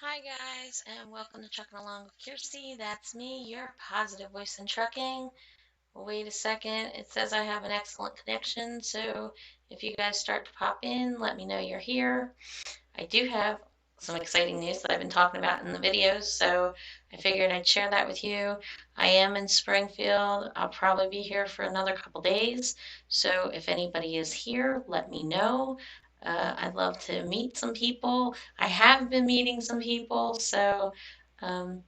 Hi guys, and welcome to Trucking Along with Kearsey. That's me, your positive voice in trucking. Wait a second, it says I have an excellent connection, so if you guys start to pop in, let me know you're here. I do have some exciting news that I've been talking about in the videos, so I figured I'd share that with you. I am in Springfield. I'll probably be here for another couple days, so if anybody is here, let me know. I'd love to meet some people. I have been meeting some people, so um,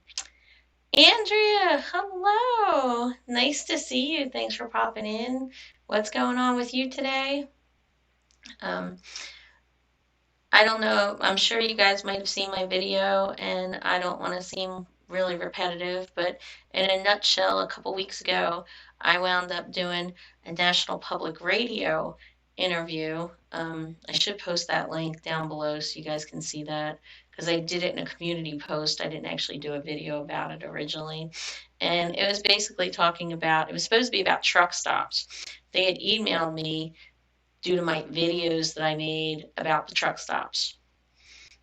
Andrea, hello. Nice to see you. Thanks for popping in. What's going on with you today? Um, I don't know. I'm sure you guys might have seen my video, and I don't want to seem really repetitive, but in a nutshell, a couple weeks ago, I wound up doing a national public radio interview. I should post that link down below so you guys can see that because I did it in a community post. I didn't actually do a video about it originally. And it was basically talking about, it was supposed to be about truck stops. They had emailed me due to my videos that I made about the truck stops.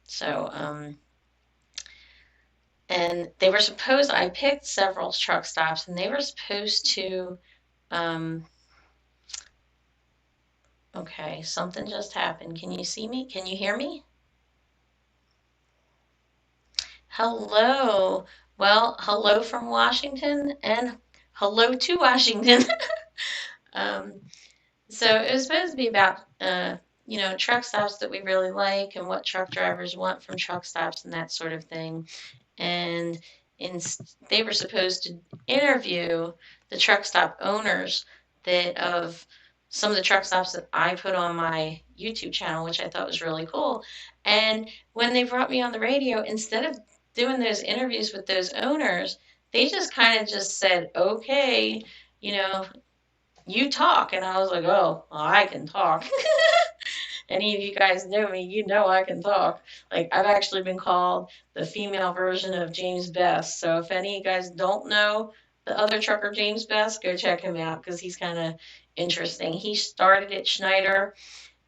So, and they were supposed, I picked several truck stops and they were supposed to, okay, something just happened. Can you see me? Can you hear me? Hello. Well, hello from Washington and hello to Washington. um, So it was supposed to be about, truck stops that we really like and what truck drivers want from truck stops and that sort of thing. And they were supposed to interview the truck stop owners that of some of the truck stops that I put on my YouTube channel, which I thought was really cool. And when they brought me on the radio, instead of doing those interviews with those owners, they just kind of just said, okay, you know, you talk. And I was like, oh, well, I can talk. Any of you guys know me, you know I can talk. Like, I've actually been called the female version of James Best. So if any of you guys don't know the other trucker James Best, go check him out because he's kind of interesting. He started at Schneider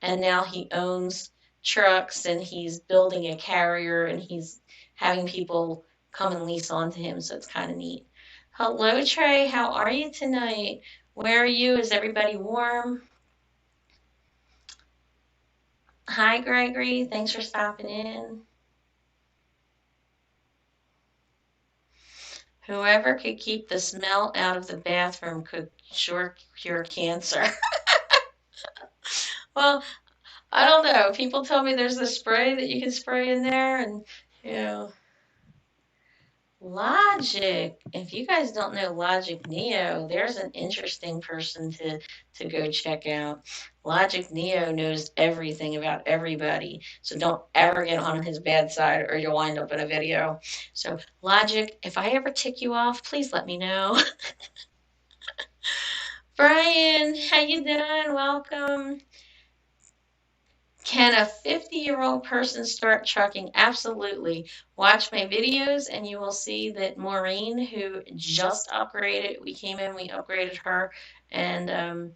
and now he owns trucks and he's building a carrier and he's having people come and lease onto him. So it's kind of neat. Hello, Trey. How are you tonight? Where are you? Is everybody warm? Hi, Gregory. Thanks for stopping in. Whoever could keep the smell out of the bathroom could sure cure cancer. Well, I don't know. People tell me there's a spray that you can spray in there, and you know, Logic. If you guys don't know Logic Neo, there's an interesting person to go check out. Logic Neo knows everything about everybody, so don't ever get on his bad side or you'll wind up in a video. So Logic, if I ever tick you off, please let me know. Brian, how you doing? Welcome. Can a 50-year-old person start trucking? Absolutely. Watch my videos and you will see that Maureen, who just upgraded, we came in, we upgraded her, and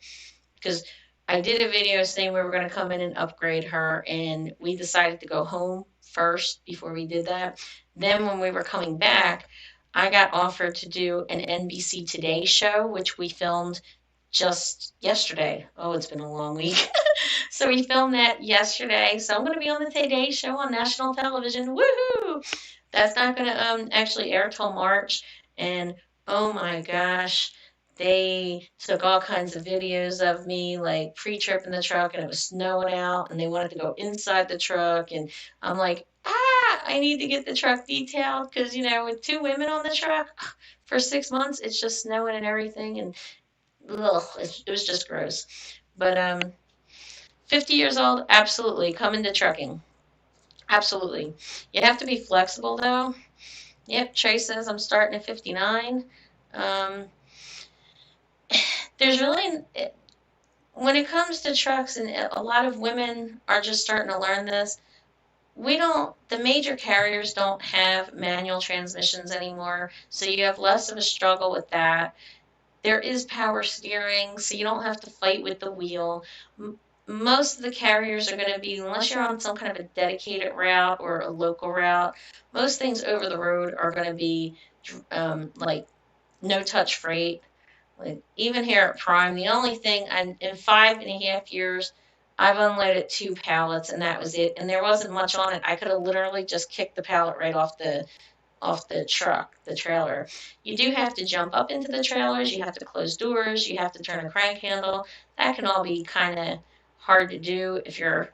because I did a video saying we were going to come in and upgrade her, and we decided to go home first before we did that. Then when we were coming back, I got offered to do an NBC Today show, which we filmed just yesterday. Oh, it's been a long week. So we filmed that yesterday. So I'm going to be on the Today Show on national television. Woohoo! That's not going to actually air till March. And oh my gosh, they took all kinds of videos of me, like pre-trip in the truck, and it was snowing out, and they wanted to go inside the truck. And I'm like, I need to get the truck detailed because, with two women on the truck for 6 months, it's just snowing and everything. And ugh, it was just gross. But 50 years old, absolutely. Come into trucking. Absolutely. You have to be flexible, though. Yep, Trey says I'm starting at 59. Um, there's really, when it comes to trucks, and a lot of women are just starting to learn this, the major carriers don't have manual transmissions anymore, so you have less of a struggle with that. There is power steering, so you don't have to fight with the wheel. most of the carriers are going to be, unless you're on some kind of a dedicated route or a local route, most things over the road are going to be like no touch freight. Like even here at Prime, the only thing in 5.5 years, I've unloaded 2 pallets and that was it. And there wasn't much on it. I could have literally just kicked the pallet right off the truck, the trailer. You do have to jump up into the trailers, you have to close doors, you have to turn a crank handle. That can all be kind of hard to do if you're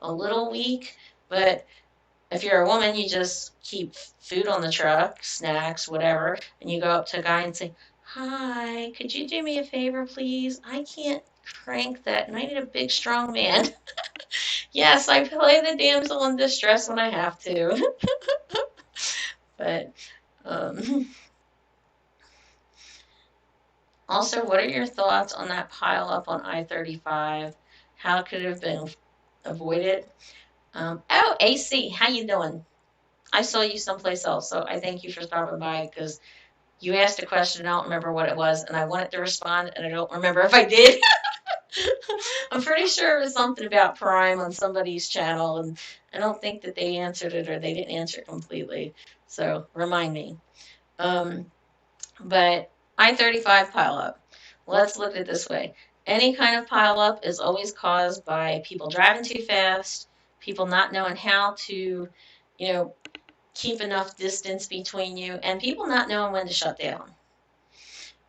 a little weak, but if you're a woman, you just keep food on the truck, snacks, whatever, and you go up to a guy and say, "Hi, could you do me a favor, please? I can't crank that, and I need a big, strong man." Yes, I play the damsel in distress when I have to. But also, what are your thoughts on that pile up on I-35? How could it have been avoided? Oh, AC, how you doing? I saw you someplace else, so I thank you for stopping by because you asked a question, I don't remember what it was, and I wanted to respond, and I don't remember if I did. I'm pretty sure it was something about Prime on somebody's channel, and I don't think that they answered it or they didn't answer it completely. So remind me. But I-35 pileup. Let's look at it this way. Any kind of pileup is always caused by people driving too fast, people not knowing how to, keep enough distance between you, and people not knowing when to shut down.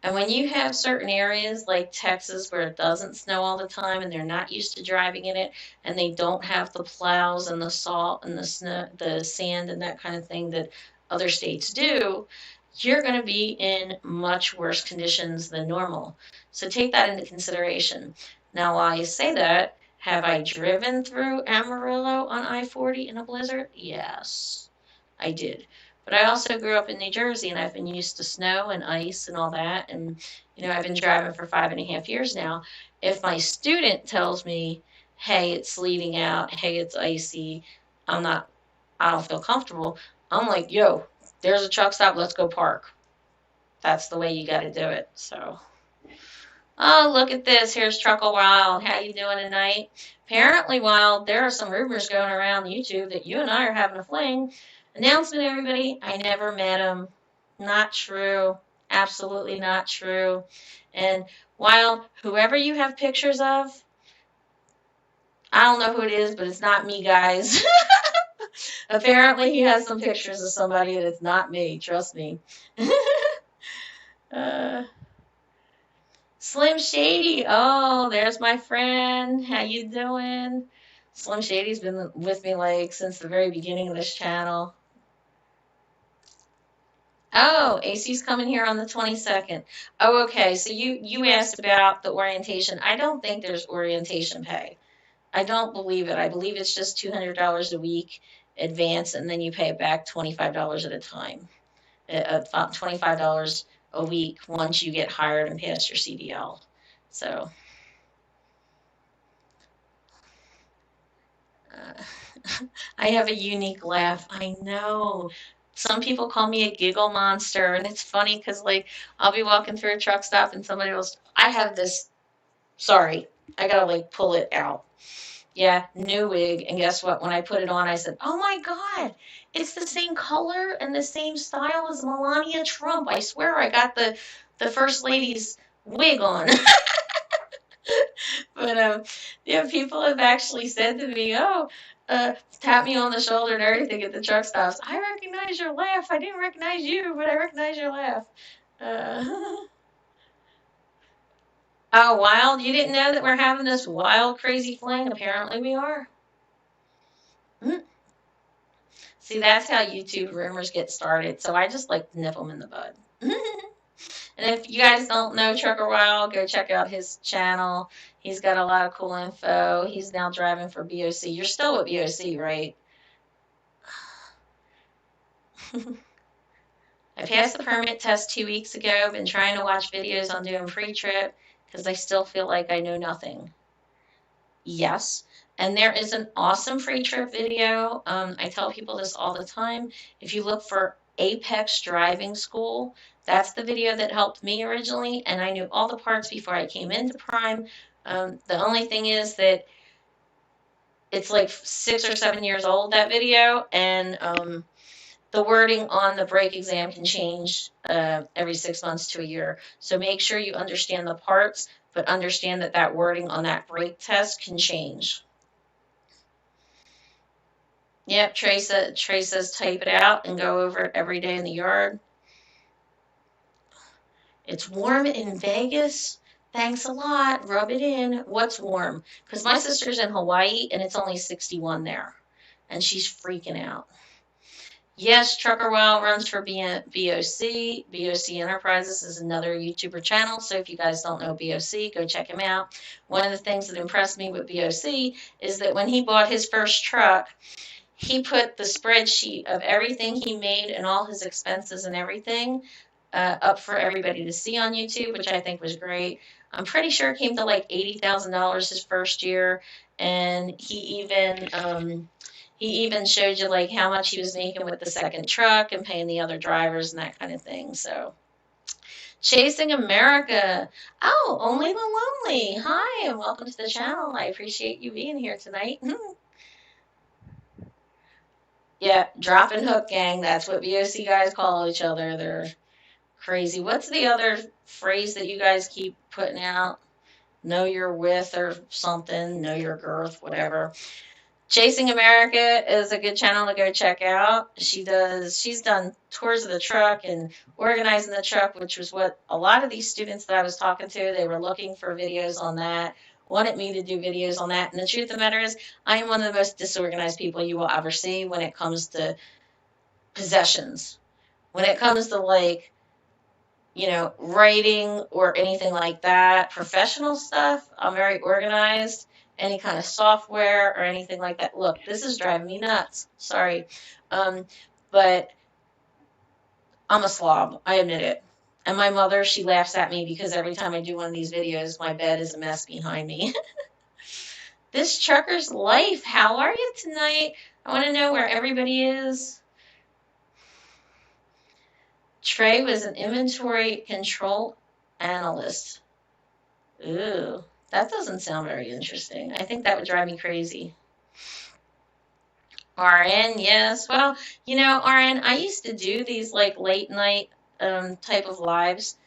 And when you have certain areas like Texas where it doesn't snow all the time and they're not used to driving in it and they don't have the plows and the salt and the snow, the sand and that kind of thing that other states do, you're going to be in much worse conditions than normal. So take that into consideration. Now, while you say that, have I driven through Amarillo on I-40 in a blizzard? Yes, I did. But I also grew up in New Jersey, and I've been used to snow and ice and all that. And, I've been driving for 5.5 years now. If my student tells me, hey, it's sleeting out, hey, it's icy, I don't feel comfortable, I'm like, yo, there's a truck stop, let's go park. That's the way you got to do it. So, oh, look at this. Here's Truckle Wild. How you doing tonight? Apparently, Wild, there are some rumors going around YouTube that you and I are having a fling. Announcement, everybody, I never met him. Not true. Absolutely not true. And Wild, whoever you have pictures of, I don't know who it is, but it's not me, guys. Apparently, he has some pictures of somebody, and it's not me. Trust me. Slim Shady. Oh, there's my friend. How you doing? Slim Shady's been with me like since the very beginning of this channel. Oh, AC's coming here on the 22nd. Oh, okay. So you asked about the orientation. I don't think there's orientation pay. I don't believe it. I believe it's just $200 a week advance, and then you pay it back $25 at a time. $25 a week once you get hired and pass your CDL. So I have a unique laugh. I know. Some people call me a giggle monster, and it's funny because, like, I'll be walking through a truck stop and somebody else, I have this, sorry, I gotta, like, pull it out. Yeah, new wig, and guess what? When I put it on, I said, oh my God, it's the same color and the same style as Melania Trump. I swear I got the First Lady's wig on. But people have actually said to me, oh, tap me on the shoulder and everything at the truck stops. I recognize your laugh. I didn't recognize you, but I recognize your laugh. Oh, Wild, you didn't know that we're having this wild, crazy fling? Apparently we are. See, that's how YouTube rumors get started, so I just like to nip them in the bud. And if you guys don't know Trucker Wild, go check out his channel. He's got a lot of cool info. He's now driving for BOC. You're still with BOC, right? I passed the permit test 2 weeks ago. Been trying to watch videos on doing pre-trip because I still feel like I know nothing. Yes. And there is an awesome pre-trip video. I tell people this all the time. If you look for Apex Driving School, that's the video that helped me originally, and I knew all the parts before I came into Prime. The only thing is that it's like 6 or 7 years old, that video, and the wording on the brake exam can change every 6 months to a year. So make sure you understand the parts, but understand that that wording on that brake test can change. Yep, Trey says type it out and go over it every day in the yard. It's warm in Vegas. Thanks a lot. Rub it in. What's warm? Because my sister's in Hawaii and it's only 61 there. And she's freaking out. Yes, Trucker Wow runs for BOC. BOC Enterprises is another YouTuber channel. So if you guys don't know BOC, go check him out. One of the things that impressed me with BOC is that when he bought his first truck, he put the spreadsheet of everything he made and all his expenses and everything up for everybody to see on YouTube, which I think was great. I'm pretty sure it came to like $80,000 his first year, and he even showed you like how much he was making with the second truck and paying the other drivers and that kind of thing. So, Chasing America. Oh, Only the Lonely. Hi, and welcome to the channel. I appreciate you being here tonight. Yeah, drop and hook gang. That's what BOC guys call each other. They're crazy. What's the other phrase that you guys keep putting out? Know your width or something. Know your girth, whatever. Chasing America is a good channel to go check out. She's done tours of the truck and organizing the truck, which was what a lot of these students that I was talking to, they were looking for videos on that, wanted me to do videos on that. And the truth of the matter is, I am one of the most disorganized people you will ever see when it comes to possessions. When it comes to like, you know, writing or anything like that, professional stuff, I'm very organized. Any kind of software or anything like that. Look, this is driving me nuts. Sorry. But I'm a slob. I admit it. And my mother, she laughs at me because every time I do one of these videos, my bed is a mess behind me. This trucker's life. How are you tonight? I want to know where everybody is. Trey was an inventory control analyst. Ooh. That doesn't sound very interesting. I think that would drive me crazy. RN, yes. Well, you know, RN, I used to do these like late night type of lives,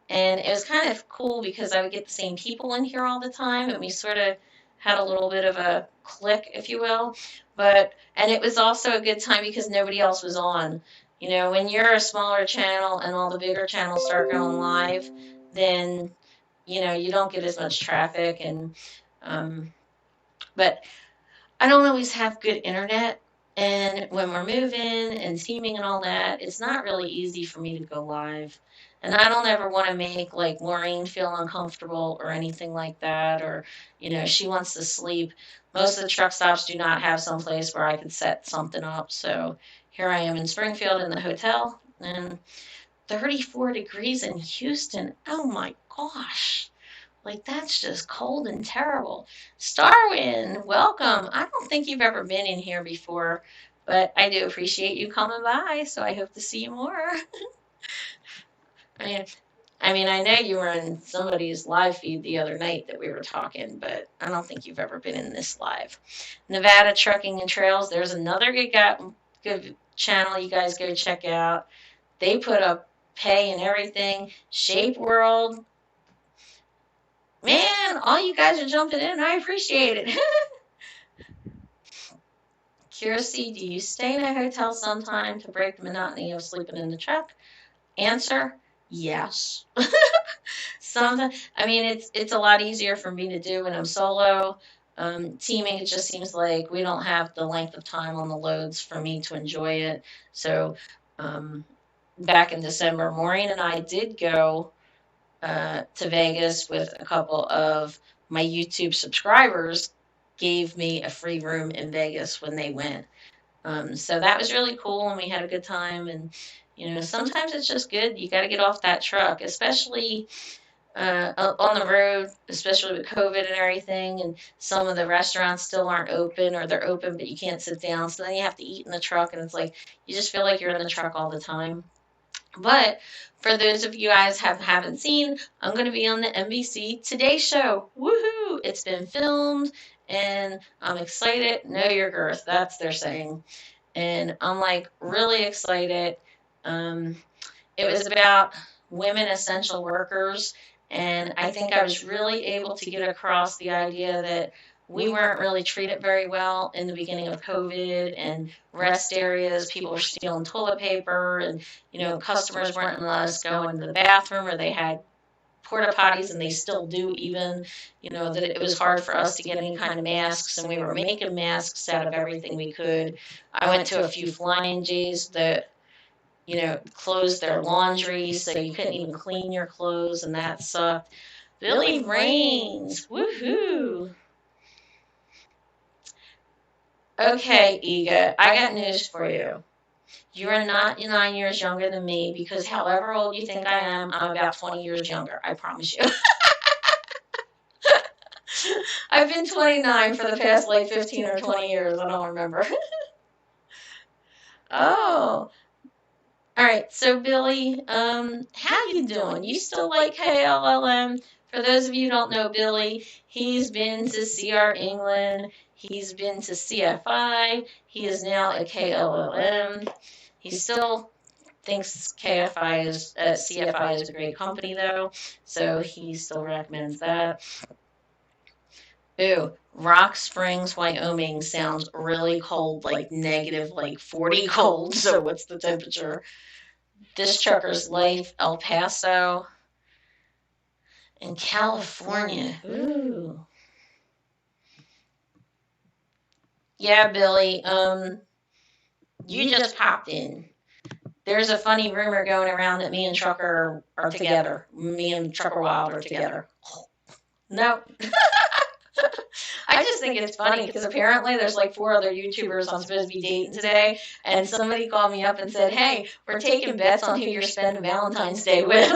and it was kind of cool because I would get the same people in here all the time, and we sort of had a little bit of a click, if you will. And it was also a good time because nobody else was on. You know, when you're a smaller channel and all the bigger channels start going live, then you know, you don't get as much traffic, and but I don't always have good internet, and when we're moving and teaming and all that, it's not really easy for me to go live, and I don't ever want to make like Maureen feel uncomfortable or anything like that, or you know, she wants to sleep. Most of the truck stops do not have some place where I could set something up, so here I am in Springfield in the hotel, and 34 degrees in Houston. Oh my gosh. Like, that's just cold and terrible. Starwin, welcome. I don't think you've ever been in here before, but I do appreciate you coming by, so I hope to see you more. I mean, I know you were in somebody's live feed the other night that we were talking, but I don't think you've ever been in this live. Nevada Trucking and Trails, there's another good channel you guys go check out. They put up pay and everything. Shape World. Man, all you guys are jumping in. I appreciate it. Kearsey, do you stay in a hotel sometime to break the monotony of sleeping in the truck? Answer, yes. Sometimes, I mean, it's a lot easier for me to do when I'm solo. Teaming, it just seems like we don't have the length of time on the loads for me to enjoy it. So back in December, Maureen and I did go to Vegas with a couple of my YouTube subscribers, gave me a free room in Vegas when they went. So that was really cool, and we had a good time. And you know, sometimes it's just good. You got to get off that truck, especially on the road, especially with COVID and everything. And some of the restaurants still aren't open, or they're open but you can't sit down. So then you have to eat in the truck, and it's like you just feel like you're in the truck all the time. But for those of you guys haven't seen, I'm going to be on the NBC Today Show. Woohoo! It's been filmed, and I'm excited. Know your girth. That's their saying. And I'm like really excited. Um, it was about women essential workers, and I think I was really able to get across the idea that we weren't really treated very well in the beginning of COVID, and rest areas, people were stealing toilet paper, and customers weren't letting us go into the bathroom, or they had porta potties, and they still do even, that it was hard for us to get any kind of masks, and we were making masks out of everything we could. I went to a few flying J's that closed their laundry, so you couldn't even clean your clothes, and that sucked. Billy Rains, woohoo! Okay, Ega, I got news for you. You are not 9 years younger than me, because however old you think I am, I'm about 20 years younger, I promise you. I've been 29 for the past like 15 or 20 years, I don't remember. Oh. All right, so Billy, how you doing? You still like KLLM? For those of you who don't know Billy, he's been to CR England, he's been to CFI, he is now at KLLM. He still thinks CFI is a great company though, so he still recommends that. Ooh, Rock Springs, Wyoming sounds really cold, like negative, like 40 cold, so what's the temperature? This Trucker's Life, El Paso, and California. Ooh. Yeah, Billy, you just popped in. There's a funny rumor going around that me and Trucker are together. Me and Trucker Wild are together. No. I just think it's funny because apparently there's like 4 other YouTubers I'm supposed to be dating today, and somebody called me up and said, hey, we're taking bets on who you're spending Valentine's Day with.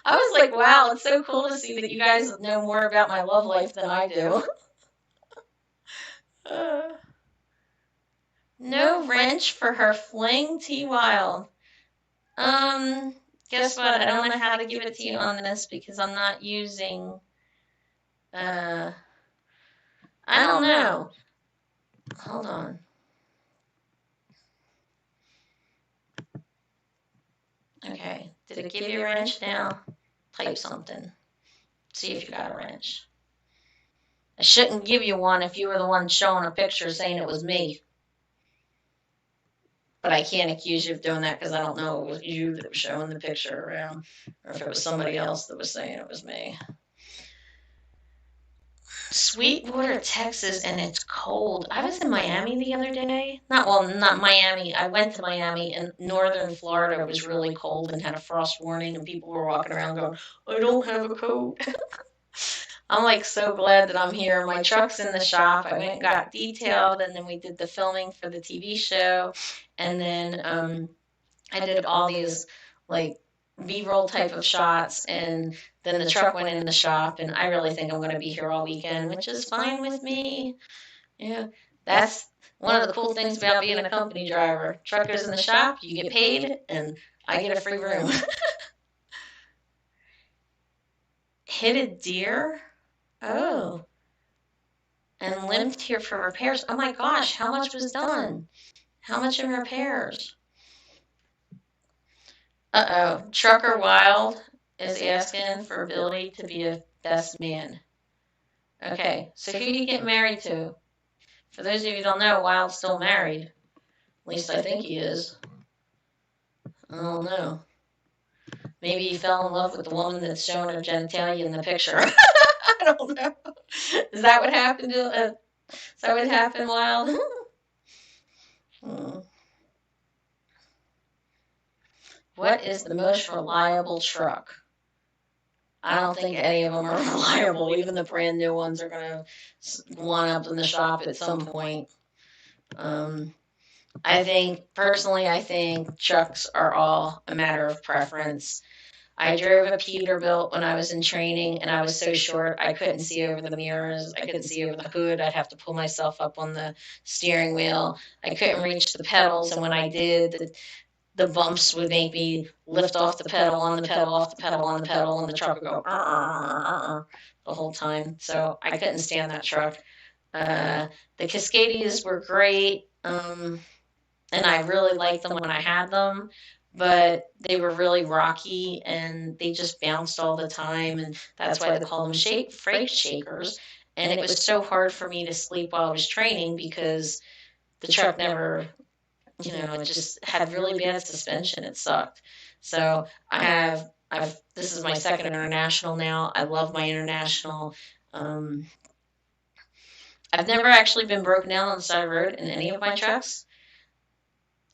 I was like, wow, it's so cool to see that you guys know more about my love life than I do. No wrench for her fling, T Wild. Guess what? I don't know how to give it to you on this because I'm not using, I don't know. Hold on. Okay. Did it give you a wrench now? Type something. See if you got a wrench. I shouldn't give you one if you were the one showing a picture saying it was me. But I can't accuse you of doing that because I don't know if it was you that was showing the picture around or if it was somebody else that was saying it was me. Sweetwater, Texas, and it's cold. I was in Miami the other day. Not Miami. I went to Miami, and northern Florida was really cold and had a frost warning, and people were walking around going, I don't have a coat. I'm like so glad that I'm here. My truck's in the shop. I went and got detailed, and then we did the filming for the TV show, and then I did all these like B-roll type of shots, and then the truck went in the shop, and I really think I'm going to be here all weekend, which is fine with me. Yeah, that's one of the cool things about being a company driver. Truck goes in the shop, you get paid, and I get a free room. Hit a deer? Oh. And limped here for repairs. Oh my gosh, how much was done? How much in repairs? Uh-oh. Trucker Wild is asking for Billy to be a best man. Okay, so who do you get married to? For those of you who don't know, Wild's still married. At least I think he is. I don't know. Maybe he fell in love with the woman that's showing her genitalia in the picture. I don't know. Is that what happened to is that what happened, Wild? What is the most reliable truck? I don't think any of them are reliable. Even the brand new ones are going to one up in the shop at some point. I think trucks are all a matter of preference. I drove a Peterbilt when I was in training, and I was so short I couldn't see over the mirrors. I couldn't see over the hood. I'd have to pull myself up on the steering wheel. I couldn't reach the pedals, and when I did, the bumps would make me lift off the pedal, on the pedal, off the pedal, on the pedal, and the truck would go the whole time. So I couldn't stand that truck. The Cascadias were great, and I really liked them when I had them, but they were really rocky and they just bounced all the time, and that's why they call them freight shakers. And it was so hard for me to sleep while I was training because the truck never, it just had really bad suspension. It sucked. So this is my second international now. I love my international. Um, I've never actually been broken down on the side of the road in any of my trucks.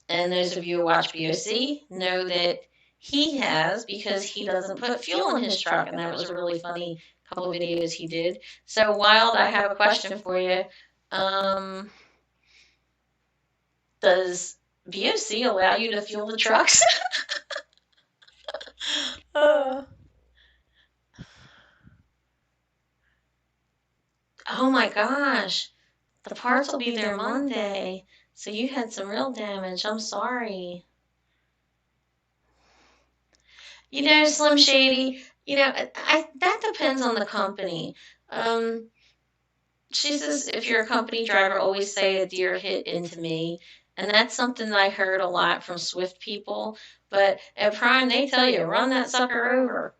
And those of you who watch BOC know that he has, because he doesn't put fuel in his truck. And that was a really funny couple of videos he did. So, Wild, I have a question for you. Does BOC allow you to fuel the trucks? Oh my gosh. The parts will be there Monday. So you had some real damage. I'm sorry. Slim Shady, that depends on the company. She says, if you're a company driver, always say a deer hit into me. And that's something that I heard a lot from Swift people. But at Prime, they tell you, run that sucker over.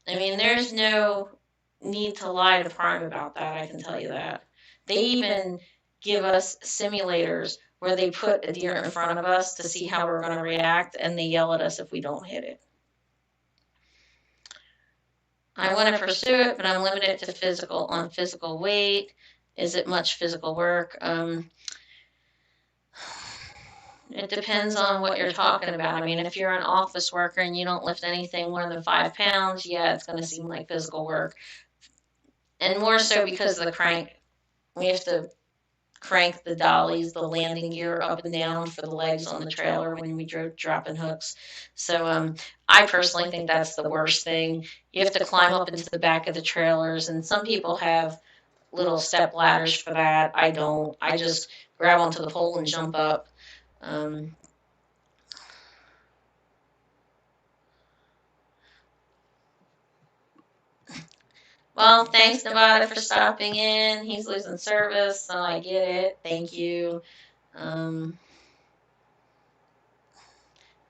I mean, there's no need to lie to Prime about that, I can tell you that. They even give us simulators where they put a deer in front of us to see how we're going to react, and they yell at us if we don't hit it. I want to pursue it, but I'm limited to physical weight. Is it much physical work? It depends on what you're talking about. I mean, if you're an office worker and you don't lift anything more than 5 pounds, yeah, it's going to seem like physical work. And more so because of the crank. We have to crank the dollies, the landing gear up and down for the legs on the trailer when we dropping hooks. So I personally think that's the worst thing. You have to climb up into the back of the trailers, and some people have little step ladders for that. I don't. I just grab onto the pole and jump up. Well, thanks, Nevada, for stopping in. He's losing service, so I get it. Thank you.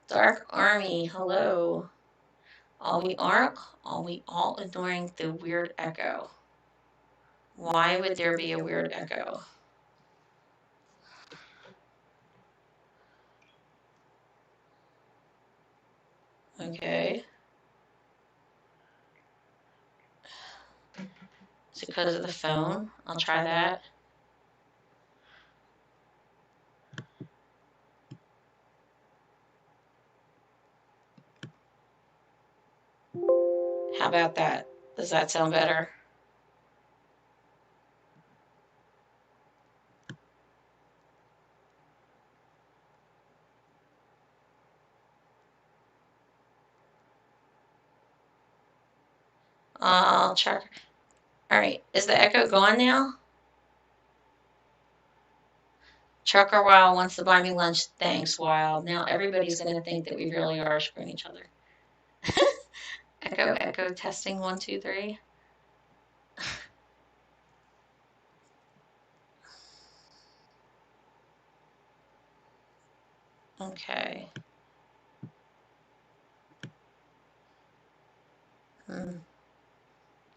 Dark Army, hello. Are we all ignoring the weird echo? Why would there be a weird echo? Okay. Is it because of the phone? I'll try that. How about that? Does that sound better? I'll check. All right. Is the echo gone now? Trucker Wild wants to buy me lunch. Thanks, Wild. Now everybody's going to think that we really are screwing each other. Echo, testing 1, 2, 3. Okay.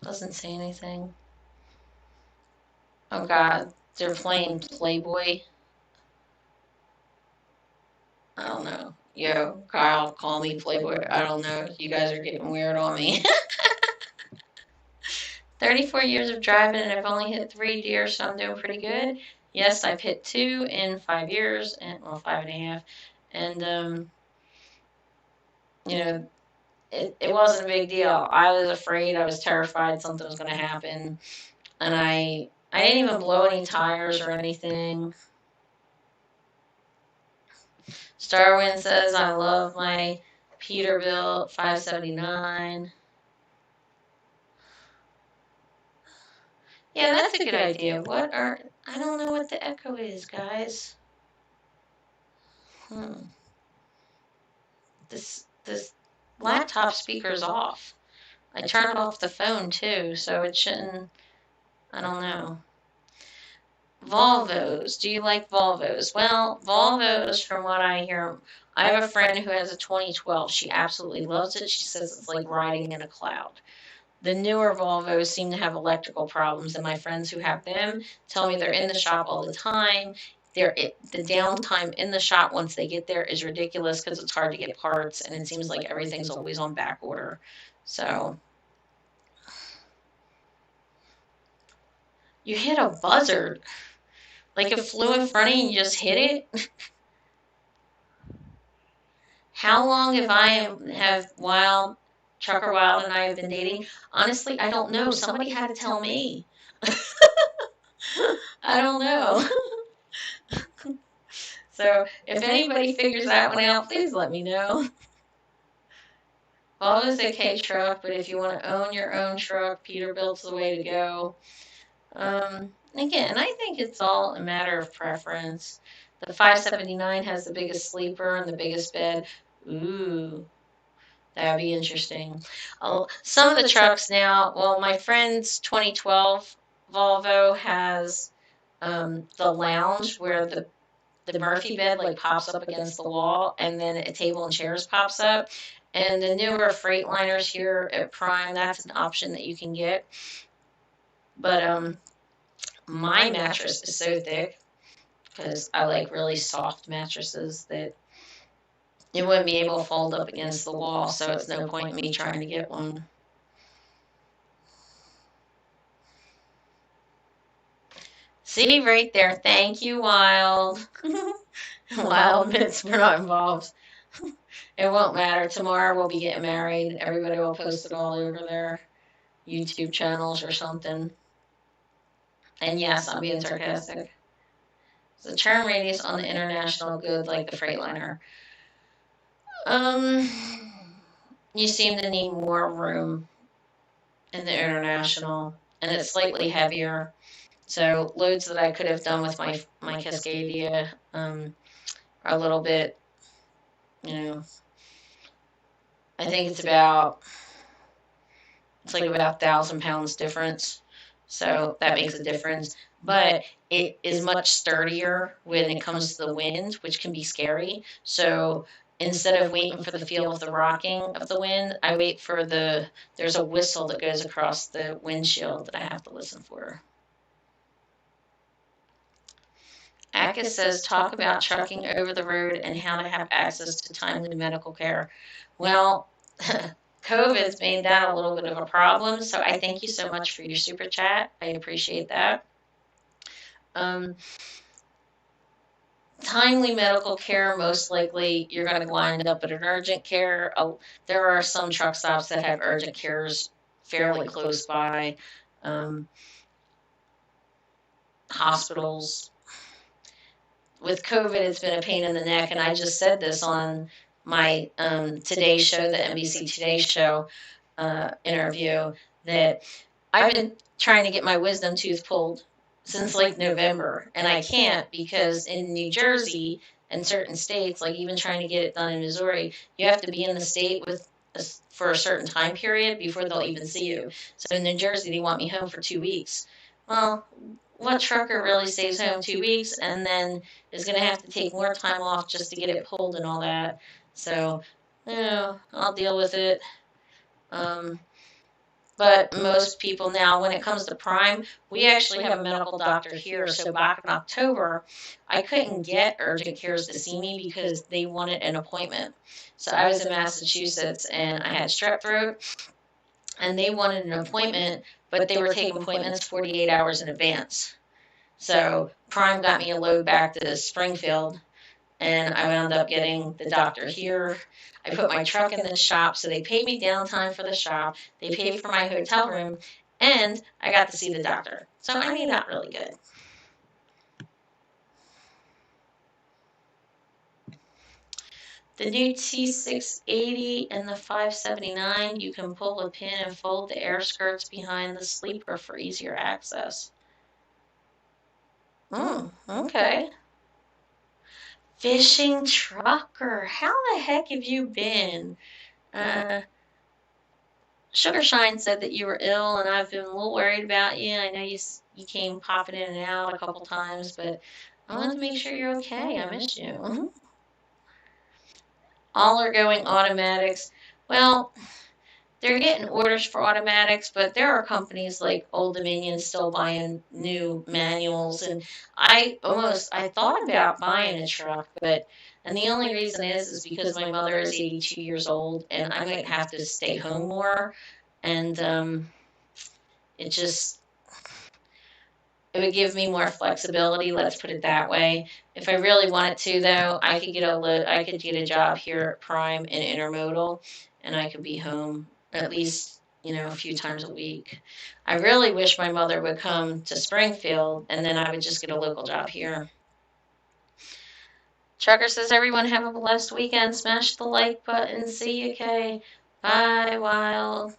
Doesn't say anything. Oh God, they're playing Playboy. I don't know. Yo, Kyle, call me Playboy. I don't know. You guys are getting weird on me. 34 years of driving and I've only hit 3 deer, so I'm doing pretty good. Yes, I've hit 2 in 5 years, and 5.5. And it wasn't a big deal. I was afraid, I was terrified something was going to happen, and I didn't even blow any tires or anything. Starwind says, I love my Peterbilt 579. Yeah, that's a good idea. I don't know what the echo is, guys. This laptop speaker's off. I turned off the phone too, so it shouldn't, I don't know. Volvos. Do you like Volvos? Well, Volvos, from what I hear, I have a friend who has a 2012. She absolutely loves it. She says it's like riding in a cloud. The newer Volvos seem to have electrical problems, and my friends who have them tell me they're in the shop all the time. The downtime in the shop once they get there is ridiculous because it's hard to get parts, and it seems like everything's always on back order. So you hit a buzzard. Like it flew in front of you and you just hit it? How long have Trucker Wild and I have been dating? Honestly, I don't know. Somebody had to tell me. I don't know. So if anybody figures that one out, please let me know. Volvo's a K truck, but if you want to own your own truck, Peterbilt's the way to go. Again, I think it's all a matter of preference. The 579 has the biggest sleeper and the biggest bed. Ooh, that'd be interesting. Oh, some of the trucks now, well, my friend's 2012 Volvo has the lounge where the Murphy bed like pops up against the wall, and then a table and chairs pops up. And the newer Freightliners here at Prime, that's an option that you can get. But my mattress is so thick because I like really soft mattresses that it wouldn't be able to fold up against the wall, so it's no point in me trying to get one. See, right there. Thank you, Wild. Wild admits we're not involved. It won't matter. Tomorrow we'll be getting married. Everybody will post it all over their YouTube channels or something. And yes, I'm being sarcastic. The turn radius on the International good like the Freightliner. You seem to need more room in the International, and it's slightly heavier. So loads that I could have done with my Cascadia are a little bit, I think it's like about 1,000 pounds difference. So that makes a difference. But it is much sturdier when it comes to the wind, which can be scary. So instead of waiting for the feel of the rocking of the wind, I wait for there's a whistle that goes across the windshield that I have to listen for. Akis says, talk about trucking over the road and how to have access to timely medical care. Well, COVID's made that a little bit of a problem, so I thank you so much for your super chat. I appreciate that. Timely medical care, most likely you're going to wind up at an urgent care. There are some truck stops that have urgent cares fairly close by. Hospitals. With COVID, it's been a pain in the neck, and I just said this on my Today Show, the NBC Today Show interview, that I've been trying to get my wisdom tooth pulled since like November, and I can't because in New Jersey and certain states, like even trying to get it done in Missouri, you have to be in the state for a certain time period before they'll even see you. So in New Jersey, they want me home for 2 weeks. Well, what trucker really stays home 2 weeks and then is going to have to take more time off just to get it pulled and all that? So, I'll deal with it. But most people now, when it comes to Prime, we actually have a medical doctor here. So back in October, I couldn't get urgent cares to see me because they wanted an appointment. So I was in Massachusetts and I had strep throat, and they wanted an appointment, but they were taking appointments 48 hours in advance. So Prime got me a load back to Springfield, and I wound up getting the doctor here. I put my truck in the shop, so they paid me downtime for the shop. They paid for my hotel room, and I got to see the doctor. So I mean, not really good. The new T680 and the 579, you can pull a pin and fold the air skirts behind the sleeper for easier access. Okay. Fishing trucker, how the heck have you been? Sugarshine said that you were ill, and I've been a little worried about you. I know you came popping in and out a couple times, but I wanted to make sure you're okay. I missed you. All are going automatics. Well, they're getting orders for automatics, but there are companies like Old Dominion still buying new manuals. And I thought about buying a truck, and the only reason is because my mother is 82 years old, and I might have to stay home more. And it just it would give me more flexibility. Let's put it that way. If I really wanted to, though, I could get a job here at Prime in intermodal, and I could be home at least a few times a week. I really wish my mother would come to Springfield, and then I would just get a local job here. Trucker says, everyone have a blessed weekend. Smash the like button. See you, Kay. Bye, Wild.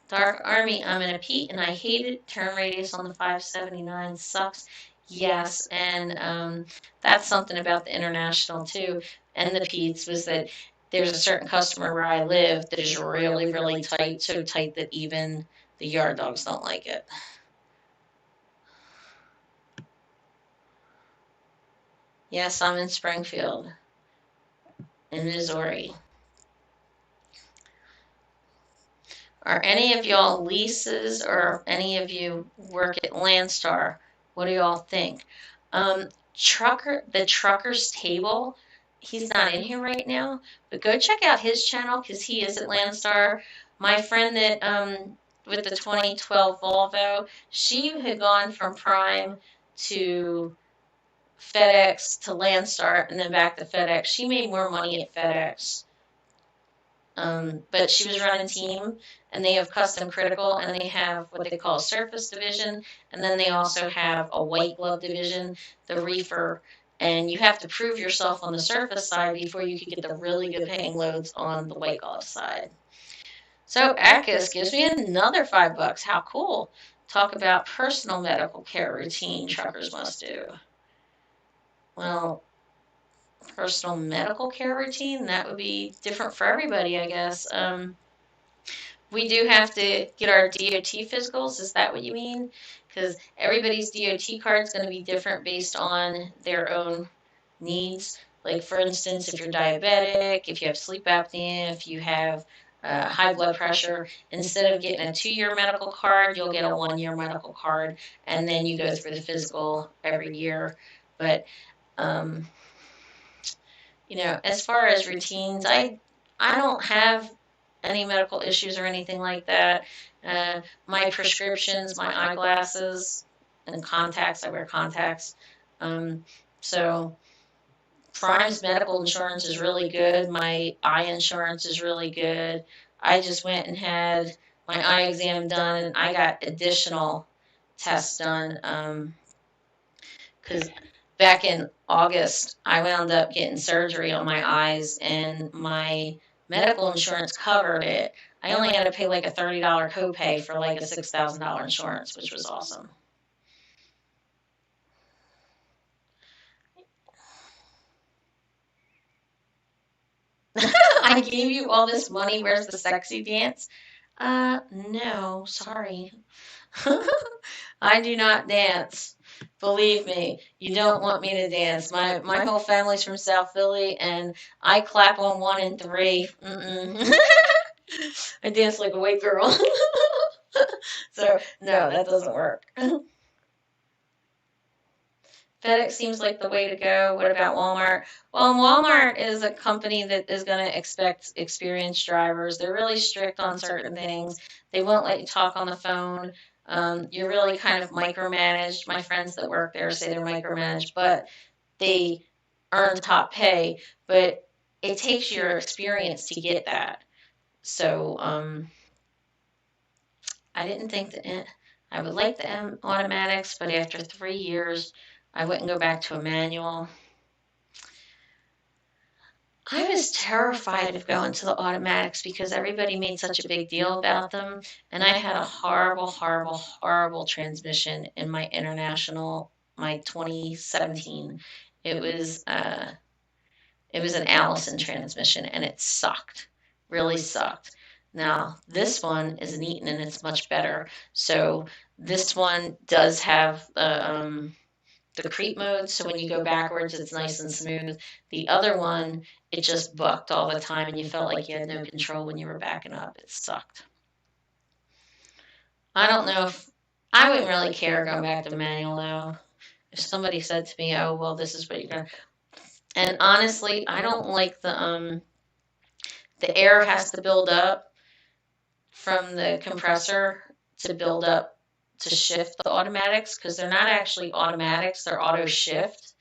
Dark Army, I'm in a Pete and I hate it. Turn radius on the 579 sucks. Yes, and that's something about the International too. And the Pete's was that there's a certain customer where I live that is really, really tight, so tight that even the yard dogs don't like it. Yes, I'm in Springfield, in Missouri. Are any of y'all leases or any of you work at Landstar? What do y'all think? The Trucker's Table, he's not in here right now, but go check out his channel because he is at Landstar. My friend that with the 2012 Volvo, she had gone from Prime to FedEx to Landstar and then back to FedEx. She made more money at FedEx. But she was running team, and they have custom critical, and they have what they call a surface division, and then they also have a white glove division, the Reefer, and you have to prove yourself on the surface side before you can get the really good paying loads on the white glove side. So Akis gives me another $5. How cool. Talk about personal medical care routine truckers must do. Well, personal medical care routine, that would be different for everybody, I guess. We do have to get our DOT physicals. Is that what you mean? Because everybody's DOT card is going to be different based on their own needs. Like, for instance, if you're diabetic, if you have sleep apnea, if you have high blood pressure, instead of getting a 2-year medical card, you'll get a 1-year medical card, and then you go through the physical every year. But as far as routines, I don't have any medical issues or anything like that. My prescriptions, my eyeglasses, and contacts, I wear contacts. So Prime's medical insurance is really good. My eye insurance is really good. I just went and had my eye exam done, and I got additional tests done because back in August, I wound up getting surgery on my eyes, and my medical insurance covered it. I only had to pay like a $30 copay for like a $6,000 insurance, which was awesome. I gave you all this money. Where's the sexy dance? No, sorry. I do not dance. Believe me, you don't want me to dance. My whole family's from South Philly, and I clap on 1 and 3. I dance like a white girl. So, no, that doesn't work. FedEx seems like the way to go. What about Walmart? Well, Walmart is a company that is going to expect experienced drivers. They're really strict on certain things. They won't let you talk on the phone. You're really kind of micromanaged. My friends that work there say they're micromanaged, but they earn top pay. But it takes your experience to get that. So I didn't think that I would like the automatics, but after 3 years, I wouldn't go back to a manual. I was terrified of going to the automatics because everybody made such a big deal about them, and I had a horrible, horrible, horrible transmission in my International, my 2017. It was an Allison transmission, and it sucked, really sucked. Now, this one isn't eaten and it's much better. So this one does have the creep mode, so when you go backwards, it's nice and smooth. The other one, it just bucked all the time, and you felt like you had no control when you were backing up. It sucked. I don't know if I wouldn't really care going back to manual though. If somebody said to me, "Oh, well, this is what you're gonna," and honestly, I don't like the air has to build up from the compressor to build up to shift the automatics, because they're not actually automatics, they're auto shift.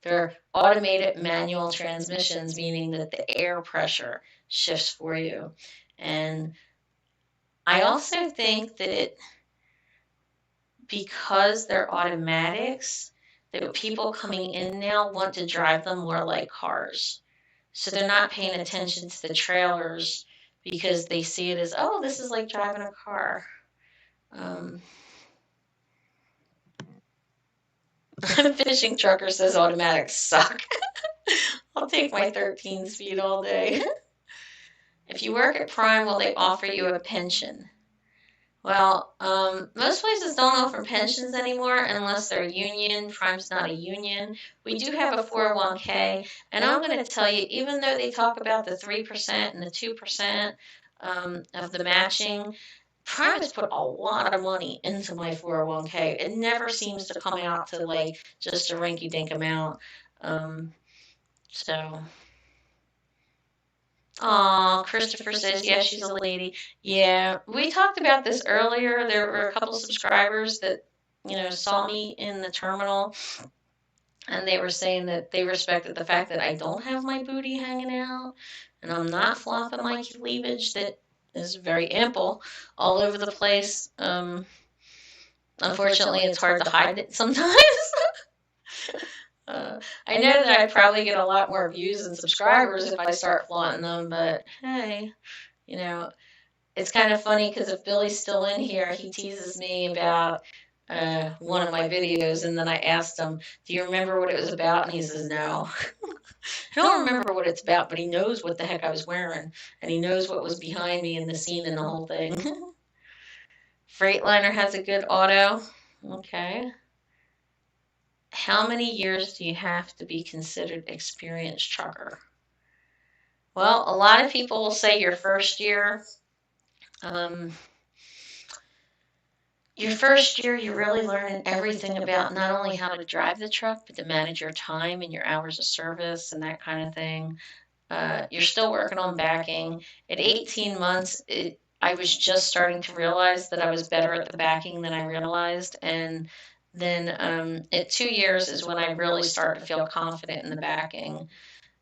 They're automated manual transmissions, meaning that the air pressure shifts for you. And I also think that because they're automatics, that people coming in now want to drive them more like cars. So they're not paying attention to the trailers because they see it as, oh, this is like driving a car. Fishing Trucker says automatics suck. I'll take my 13 speed all day. If you work at Prime, will they offer you a pension? Well, most places don't offer pensions anymore unless they're a union. Prime's not a union. We do have a 401k, and I'm going to tell you, even though they talk about the 3% and the 2% of the matching, Prime has put a lot of money into my 401k. It never seems to come out to like just a rinky-dink amount. So... Aw, Christopher says, yeah, she's a lady. Yeah, we talked about this earlier. There were a couple subscribers that, saw me in the terminal, and they were saying that they respected the fact that I don't have my booty hanging out, and I'm not flopping my cleavage that is very ample all over the place. Unfortunately, it's hard to hide it sometimes. I know that I probably get a lot more views and subscribers if I start flaunting them, but hey, it's kind of funny because if Billy's still in here, he teases me about one of my videos, and then I asked him, do you remember what it was about? And he says, no. I don't remember what it's about, but he knows what the heck I was wearing, and he knows what was behind me in the scene and the whole thing. Freightliner has a good auto. Okay. How many years do you have to be considered experienced trucker? Well, a lot of people will say your first year. Your first year, you're really learning everything about not only how to drive the truck, but to manage your time and your hours of service and that kind of thing. You're still working on backing. At 18 months, I was just starting to realize that I was better at the backing than I realized, and then at 2 years is when I really start to feel confident in the backing.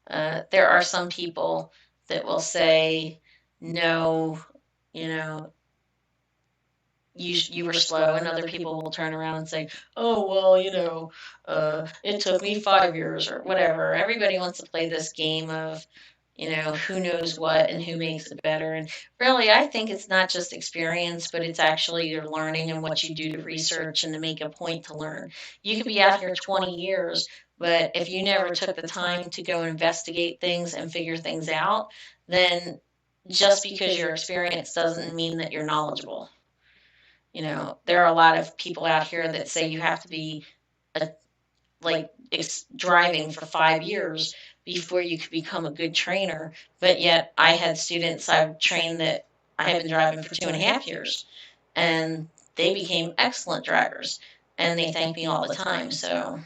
There are some people that will say, no, you were slow, and other people will turn around and say, oh, well, it took me 5 years or whatever. Everybody wants to play this game of, who knows what and who makes it better. And really, I think it's not just experience, but it's actually your learning and what you do to research and to make a point to learn. You could be out here 20 years, but if you never took the time to go investigate things and figure things out, then just because you're experienced doesn't mean that you're knowledgeable. There are a lot of people out here that say you have to be driving for 5 years before you could become a good trainer. But yet I had students I've trained that I had been driving for 2.5 years, and they became excellent drivers, and they thank me all the time. So,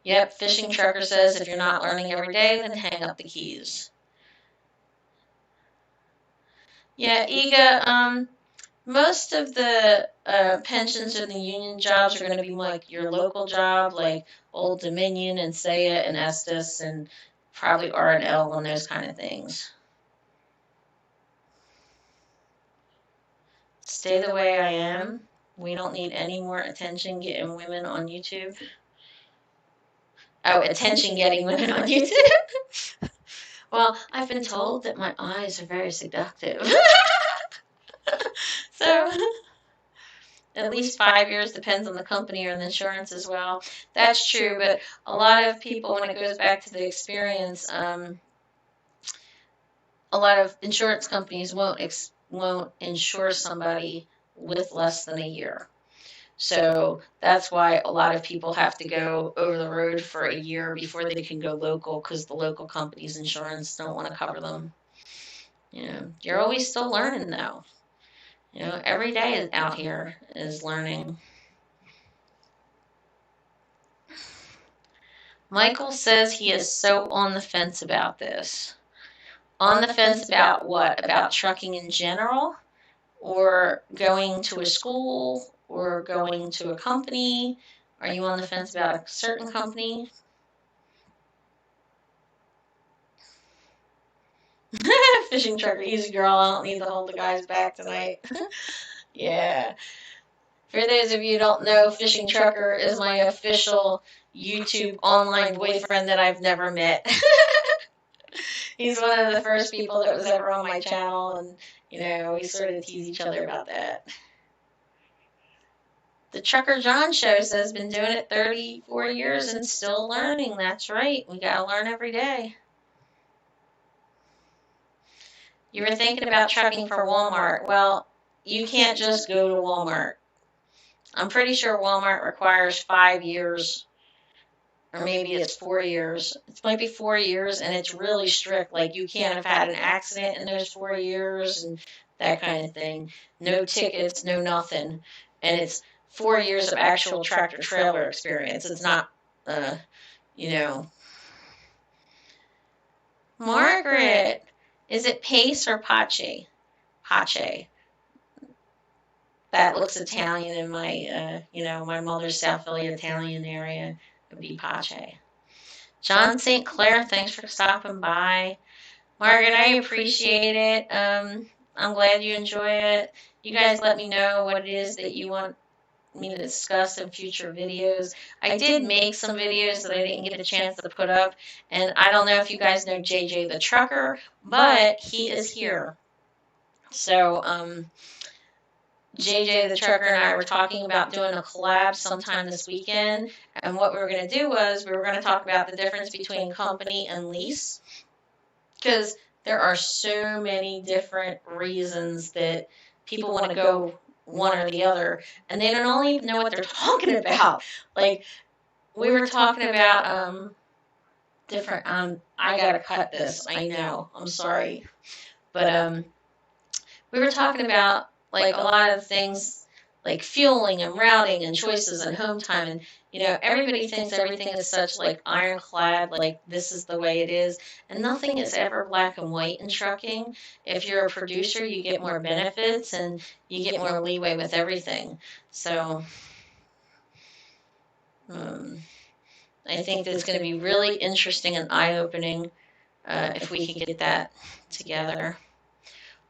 yep, Fishing Trucker says if you're not learning every day, then hang up the keys. Yeah, Iga, most of the pensions in the union jobs are going to be like your local job, like Old Dominion and Saya and Estes and probably R&L and those kind of things. Stay the way I am. We don't need any more attention getting women on YouTube. Oh, attention getting women on YouTube. Well, I've been told that my eyes are very seductive. So... at least 5 years, depends on the company or the insurance as well. That's true, but a lot of people, when it goes back to the experience, a a lot of insurance companies won't insure somebody with less than a year. So that's why a lot of people have to go over the road for a year before they can go local, because the local company's insurance don't want to cover them. You know, you're always still learning though. You know, every day out here is learning. Michael says he is so on the fence about this. On the fence about what? About trucking in general? Or going to a school? Or going to a company? Are you on the fence about a certain company? Fishing trucker, easy girl, I don't need to hold the guys back tonight. Yeah. For those of you who don't know, Fishing Trucker is my official YouTube online boyfriend that I've never met. He's one of the first people that was ever on my channel, and, you know, we sort of tease each other about that. The Trucker John Show says, been doing it 34 years and still learning. That's right. We got to learn every day. You were thinking about trucking for Walmart. Well, you can't just go to Walmart. I'm pretty sure Walmart requires 5 years, or maybe it's 4 years. It might be 4 years, and it's really strict. Like, you can't have had an accident in those 4 years and that kind of thing. No tickets, no nothing. And it's 4 years of actual tractor trailer experience. It's not, you know. Margaret, is it Pace or Pace? Pace. That looks Italian in my, you know, my mother's South Philly Italian area. It would be Pace. John St. Clair, thanks for stopping by. Margaret, I appreciate it. I'm glad you enjoy it. You guys let me know what it is that you want me to discuss in future videos. I did make some videos that I didn't get a chance to put up, and I don't know if you guys know JJ the Trucker, but he is here. So, JJ the Trucker and I were talking about doing a collab sometime this weekend, and what we were going to do was we were going to talk about the difference between company and lease, because there are so many different reasons that people want to go one or the other, and they don't even know what they're talking about. Like, we were talking about different, I gotta cut this, I know, I'm sorry, but we were talking about, like, a lot of things, like fueling and routing and choices and home time, and, you know, everybody thinks everything is such, like, ironclad, like, this is the way it is, and nothing is ever black and white in trucking. If you're a producer, you get more benefits, and you get more leeway with everything. So, I think that's going to be really interesting and eye-opening if we can get that together.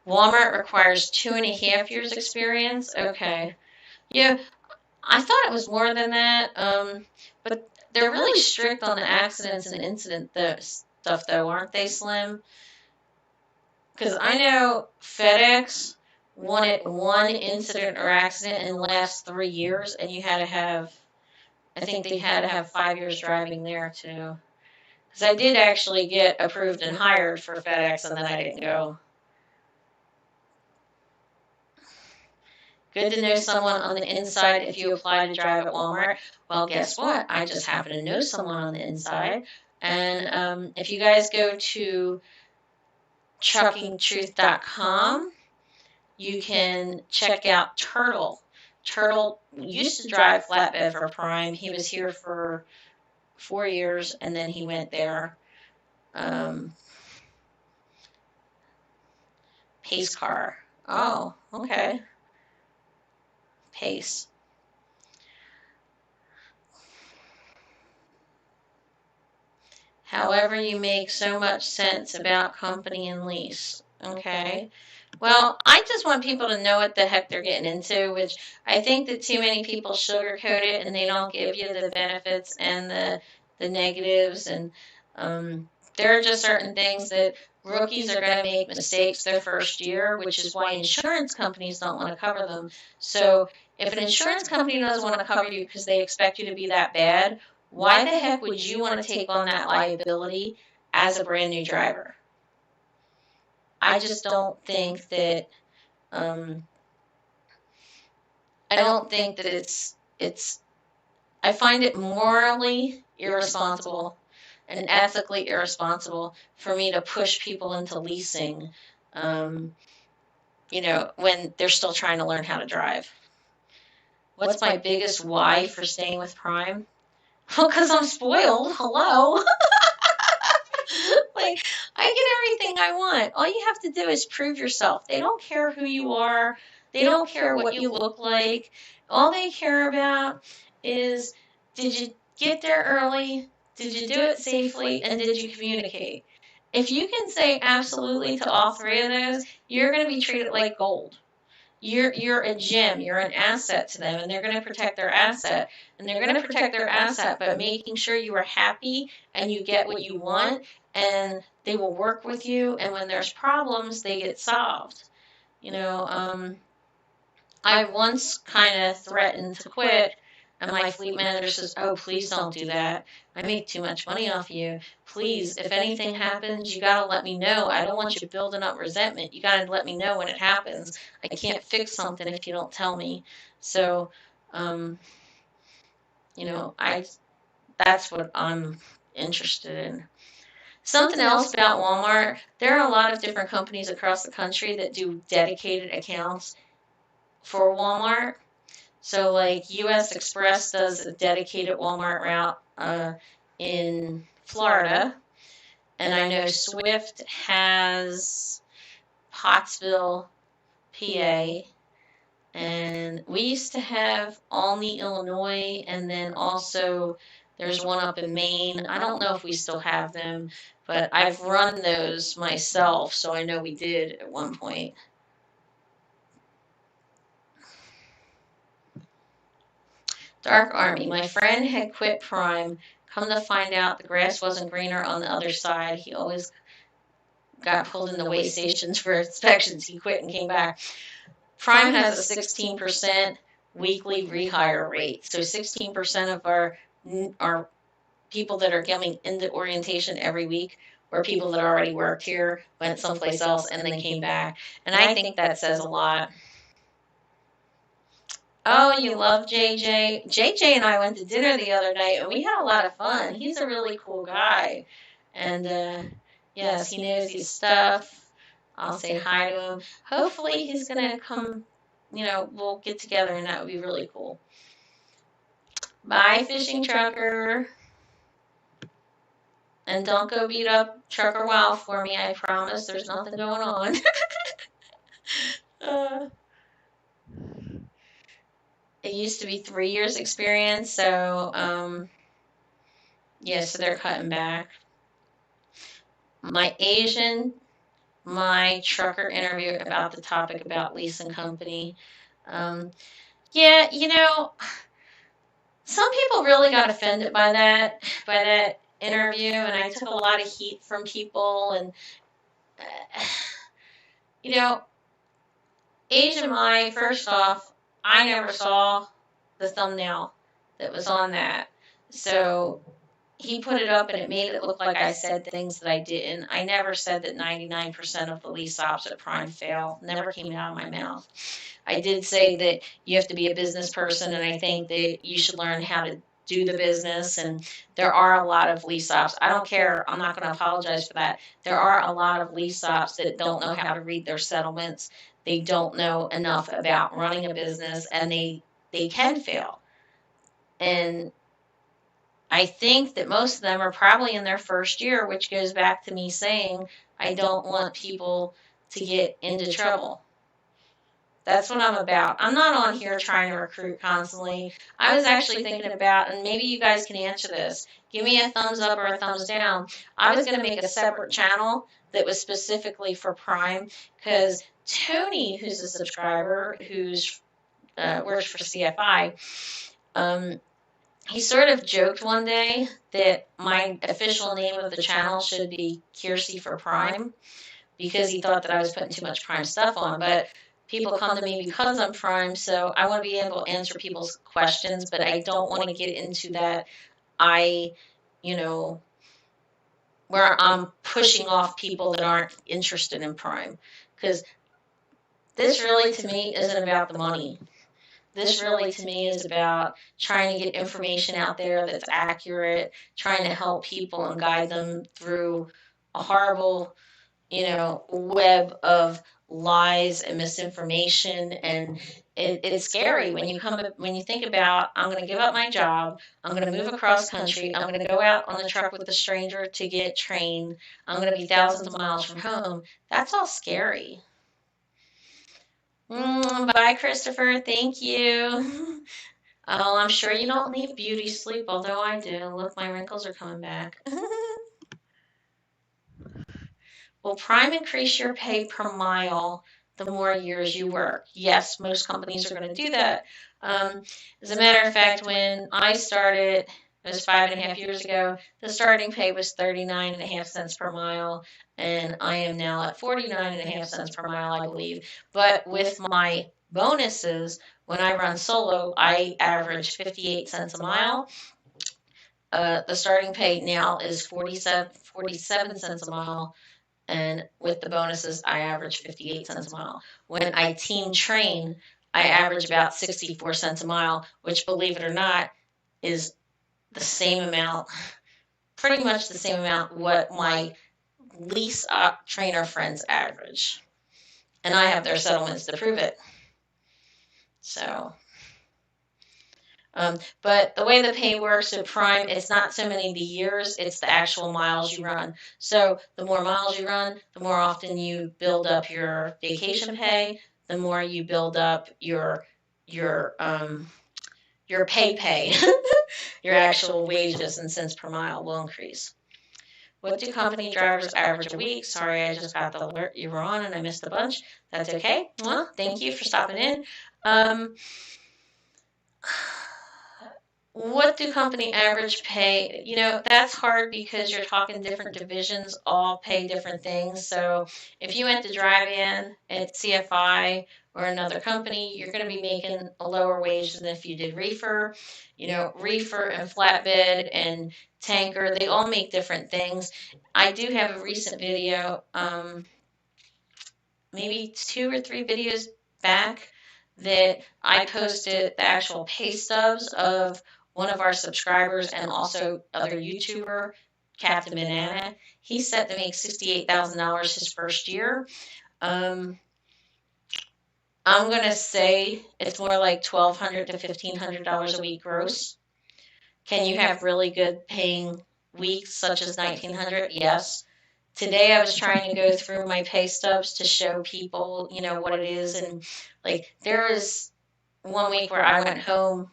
Walmart requires 2.5 years experience. Okay. Yeah, I thought it was more than that. But they're really strict on the accidents and incident stuff, though, aren't they, Slim? Because I know FedEx wanted one incident or accident in the last 3 years, and you had to have, I think they had to have 5 years driving there, too. Because I did actually get approved and hired for FedEx, and then I didn't go. Good to know someone on the inside if you apply to drive at Walmart. Well, guess what? I just happen to know someone on the inside. And if you guys go to truckingtruth.com, you can check out Turtle. Turtle used to drive flatbed for Prime. He was here for 4 years, and then he went there. Pace car. Oh, okay. Pace. However, you make so much sense about company and lease. Okay. Well, I just want people to know what the heck they're getting into, which I think that too many people sugarcoat it and they don't give you the benefits and the negatives. And there are just certain things that rookies are going to make mistakes their first year, which is why insurance companies don't want to cover them. So if an insurance company doesn't want to cover you because they expect you to be that bad, why the heck would you want to take on that liability as a brand new driver? I just don't think that, I don't think that I find it morally irresponsible and ethically irresponsible for me to push people into leasing, when they're still trying to learn how to drive. What's my biggest why for staying with Prime? Well, because I'm spoiled. Hello. Like, I get everything I want. All you have to do is prove yourself. They don't care who you are. They don't care what you look like. All they care about is, did you get there early? Did you do it safely? And did you communicate? If you can say absolutely to all three of those, you're going to be treated like gold. You're a gem. You're an asset to them, and they're going to protect their asset. And they're going to protect their asset by making sure you are happy and you get what you want, and they will work with you. And when there's problems, they get solved. I once kind of threatened to quit, and my fleet manager says, "Oh, please don't do that. I make too much money off you. Please, if anything happens, you got to let me know. I don't want you building up resentment. You got to let me know when it happens. I can't fix something if you don't tell me." So, that's what I'm interested in. Something else about Walmart, there are a lot of different companies across the country that do dedicated accounts for Walmart. So, like, U.S. Express does a dedicated Walmart route in Florida. And I know Swift has Pottsville, PA. And we used to have Olney, Illinois, and then also there's one up in Maine. I don't know if we still have them, but I've run those myself, so I know we did at one point. Dark Army. My friend had quit Prime. Come to find out, the grass wasn't greener on the other side. He always got pulled into way stations for inspections. He quit and came back. Prime has a 16% weekly rehire rate. So 16% of our people that are coming into orientation every week were people that already worked here, went someplace else, and then came back. And I think that says a lot. Oh, you love JJ. JJ and I went to dinner the other night, and we had a lot of fun. He's a really cool guy. And, yes, he knows his stuff. I'll say hi to him. Hopefully he's going to come, we'll get together, and that would be really cool. Bye, Fishing Trucker. And don't go beat up Trucker Wow for me, I promise. There's nothing going on. It used to be 3 years experience, so, so they're cutting back. My trucker interview about the topic about leasing company. Some people really got offended by that interview, and I took a lot of heat from people, and, Asian Mai, first off, I never saw the thumbnail that was on that. So he put it up and it made it look like I said things that I didn't. I never said that 99% of the lease ops at Prime fail. Never came out of my mouth. I did say that you have to be a business person, and I think that you should learn how to do the business, and there are a lot of lease ops. I don't care. I'm not going to apologize for that. There are a lot of lease ops that don't know how to read their settlements. They don't know enough about running a business, and they can fail. And I think that most of them are probably in their first year, which goes back to me saying I don't want people to get into trouble. That's what I'm about. I'm not on here trying to recruit constantly. I was actually thinking about, and maybe you guys can answer this, give me a thumbs up or a thumbs down. I was going to make a separate channel that was specifically for Prime, because Tony, who's a subscriber, who's works for CFI, he sort of joked one day that my official name of the channel should be Kearsey for Prime, because he thought that I was putting too much Prime stuff on. But people come to me because I'm Prime, so I want to be able to answer people's questions, but I don't want to get into that where I'm pushing off people that aren't interested in Prime. Because this really, to me, isn't about the money. This really, to me, is about trying to get information out there that's accurate, trying to help people and guide them through a horrible, web of lies and misinformation. And it's scary when you think about, I'm going to give up my job, I'm going to move across country, I'm going to go out on the truck with a stranger to get trained, I'm going to be thousands of miles from home. That's all scary. Bye, Christopher. Thank you. Oh, I'm sure you don't need beauty sleep, although I do. Look, my wrinkles are coming back. Will Prime increase your pay per mile the more years you work? Yes, most companies are going to do that. As a matter of fact, when I started, it was 5.5 years ago, the starting pay was 39.5 cents per mile, and I am now at 49.5 cents per mile, I believe. But with my bonuses, when I run solo, I average 58 cents a mile. The starting pay now is 47 cents a mile. And with the bonuses, I average 58 cents a mile. When I team train, I average about 64 cents a mile, which, believe it or not, is the same amount, pretty much the same amount what my lease trainer friends average. And I have their settlements to prove it. So, but the way the pay works at Prime, it's not so many the years, it's the actual miles you run. So the more miles you run, the more often you build up your vacation pay, the more you build up your pay, your actual wages and cents per mile will increase. What do company drivers average a week? Sorry, I just got the alert you were on and I missed a bunch. That's okay. Well, thank you for stopping in. What do company average pay? That's hard because you're talking different divisions, all pay different things. So if you went to drive-in at CFI or another company, you're going to be making a lower wage than if you did Reefer. Reefer and flatbed and tanker, they all make different things. I do have a recent video, maybe 2 or 3 videos back, that I posted the actual pay stubs of one of our subscribers and also other YouTuber, Captain Banana. He's set to make $68,000 his first year. I'm going to say it's more like $1,200 to $1,500 a week gross. Can you have really good paying weeks such as $1,900? Yes. Today I was trying to go through my pay stubs to show people, what it is. And there was one week where I went home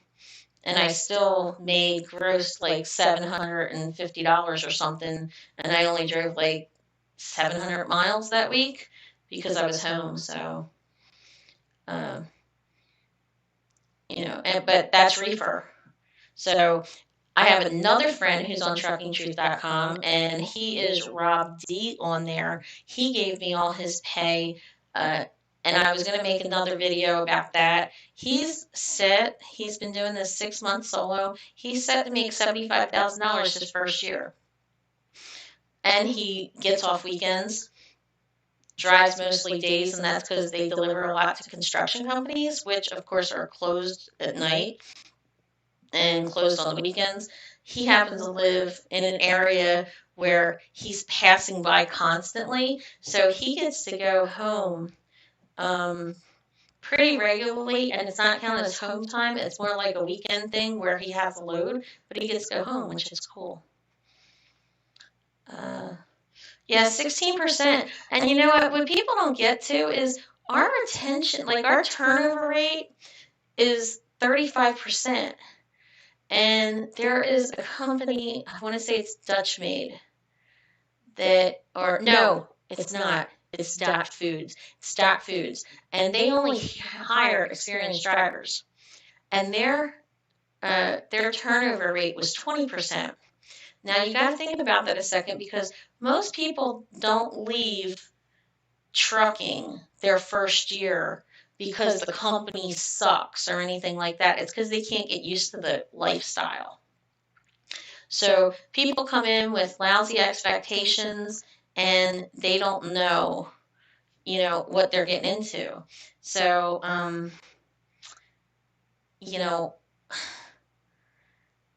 and I still made gross like $750 or something. And I only drove like 700 miles that week because I was home. So, but that's Reefer. So I have another friend who's on TruckingTruth.com, and he is Rob D on there. He gave me all his pay, and I was going to make another video about that. He's been doing this 6 months solo. He's set to make $75,000 his first year. And he gets off weekends, drives mostly days, and that's because they deliver a lot to construction companies, which of course are closed at night and closed on the weekends. He happens to live in an area where he's passing by constantly, so he gets to go home pretty regularly, and it's not counted as home time. It's more like a weekend thing where he has a load, but he gets to go home, which is cool. Yeah, 16%. And you know what people don't get to is our retention, like our turnover rate is 35%. And there is a company, I want to say it's Dutch made, no, it's not. It's Dot Foods. It's Dot Foods. And they only hire experienced drivers. And their turnover rate was 20%. Now you got to think about that a second, because most people don't leave trucking their first year because the company sucks or anything like that. It's because they can't get used to the lifestyle. So people come in with lousy expectations and they don't know, what they're getting into. So, you know,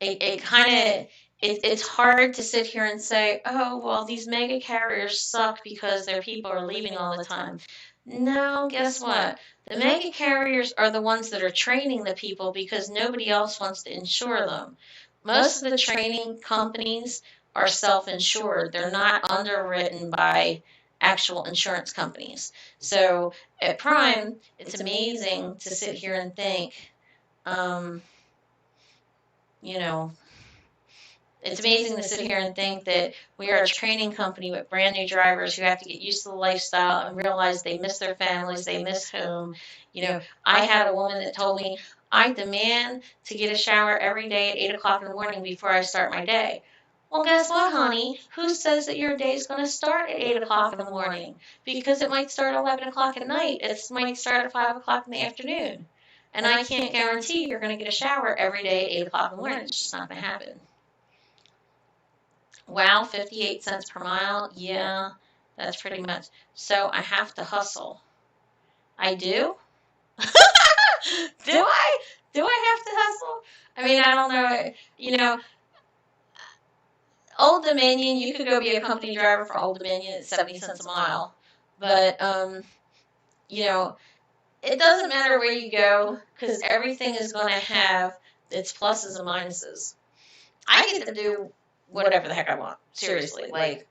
it kind of it's hard to sit here and say, oh, well, these mega carriers suck because their people are leaving all the time. No, guess what? The mega carriers are the ones that are training the people because nobody else wants to insure them. Most of the training companies are self-insured. They're not underwritten by actual insurance companies. So at Prime, it's amazing to sit here and think, you know, it's amazing to sit here and think that we are a training company with brand new drivers who have to get used to the lifestyle and realize they miss their families, they miss home. I had a woman that told me, I demand to get a shower every day at 8 o'clock in the morning before I start my day. Well, guess what, honey? Who says that your day is going to start at 8 o'clock in the morning? Because it might start at 11 o'clock at night. It might start at 5 o'clock in the afternoon. And I can't guarantee you're going to get a shower every day at 8 o'clock in the morning. It's just not going to happen. Wow, 58 cents per mile. Yeah, that's pretty much. So I have to hustle. I do? Do I? Do I have to hustle? I mean, I don't know. Old Dominion, you could go be a company driver for Old Dominion at 70 cents a mile. But, it doesn't matter where you go because everything is going to have its pluses and minuses. I get to do whatever the heck I want. Seriously. Like,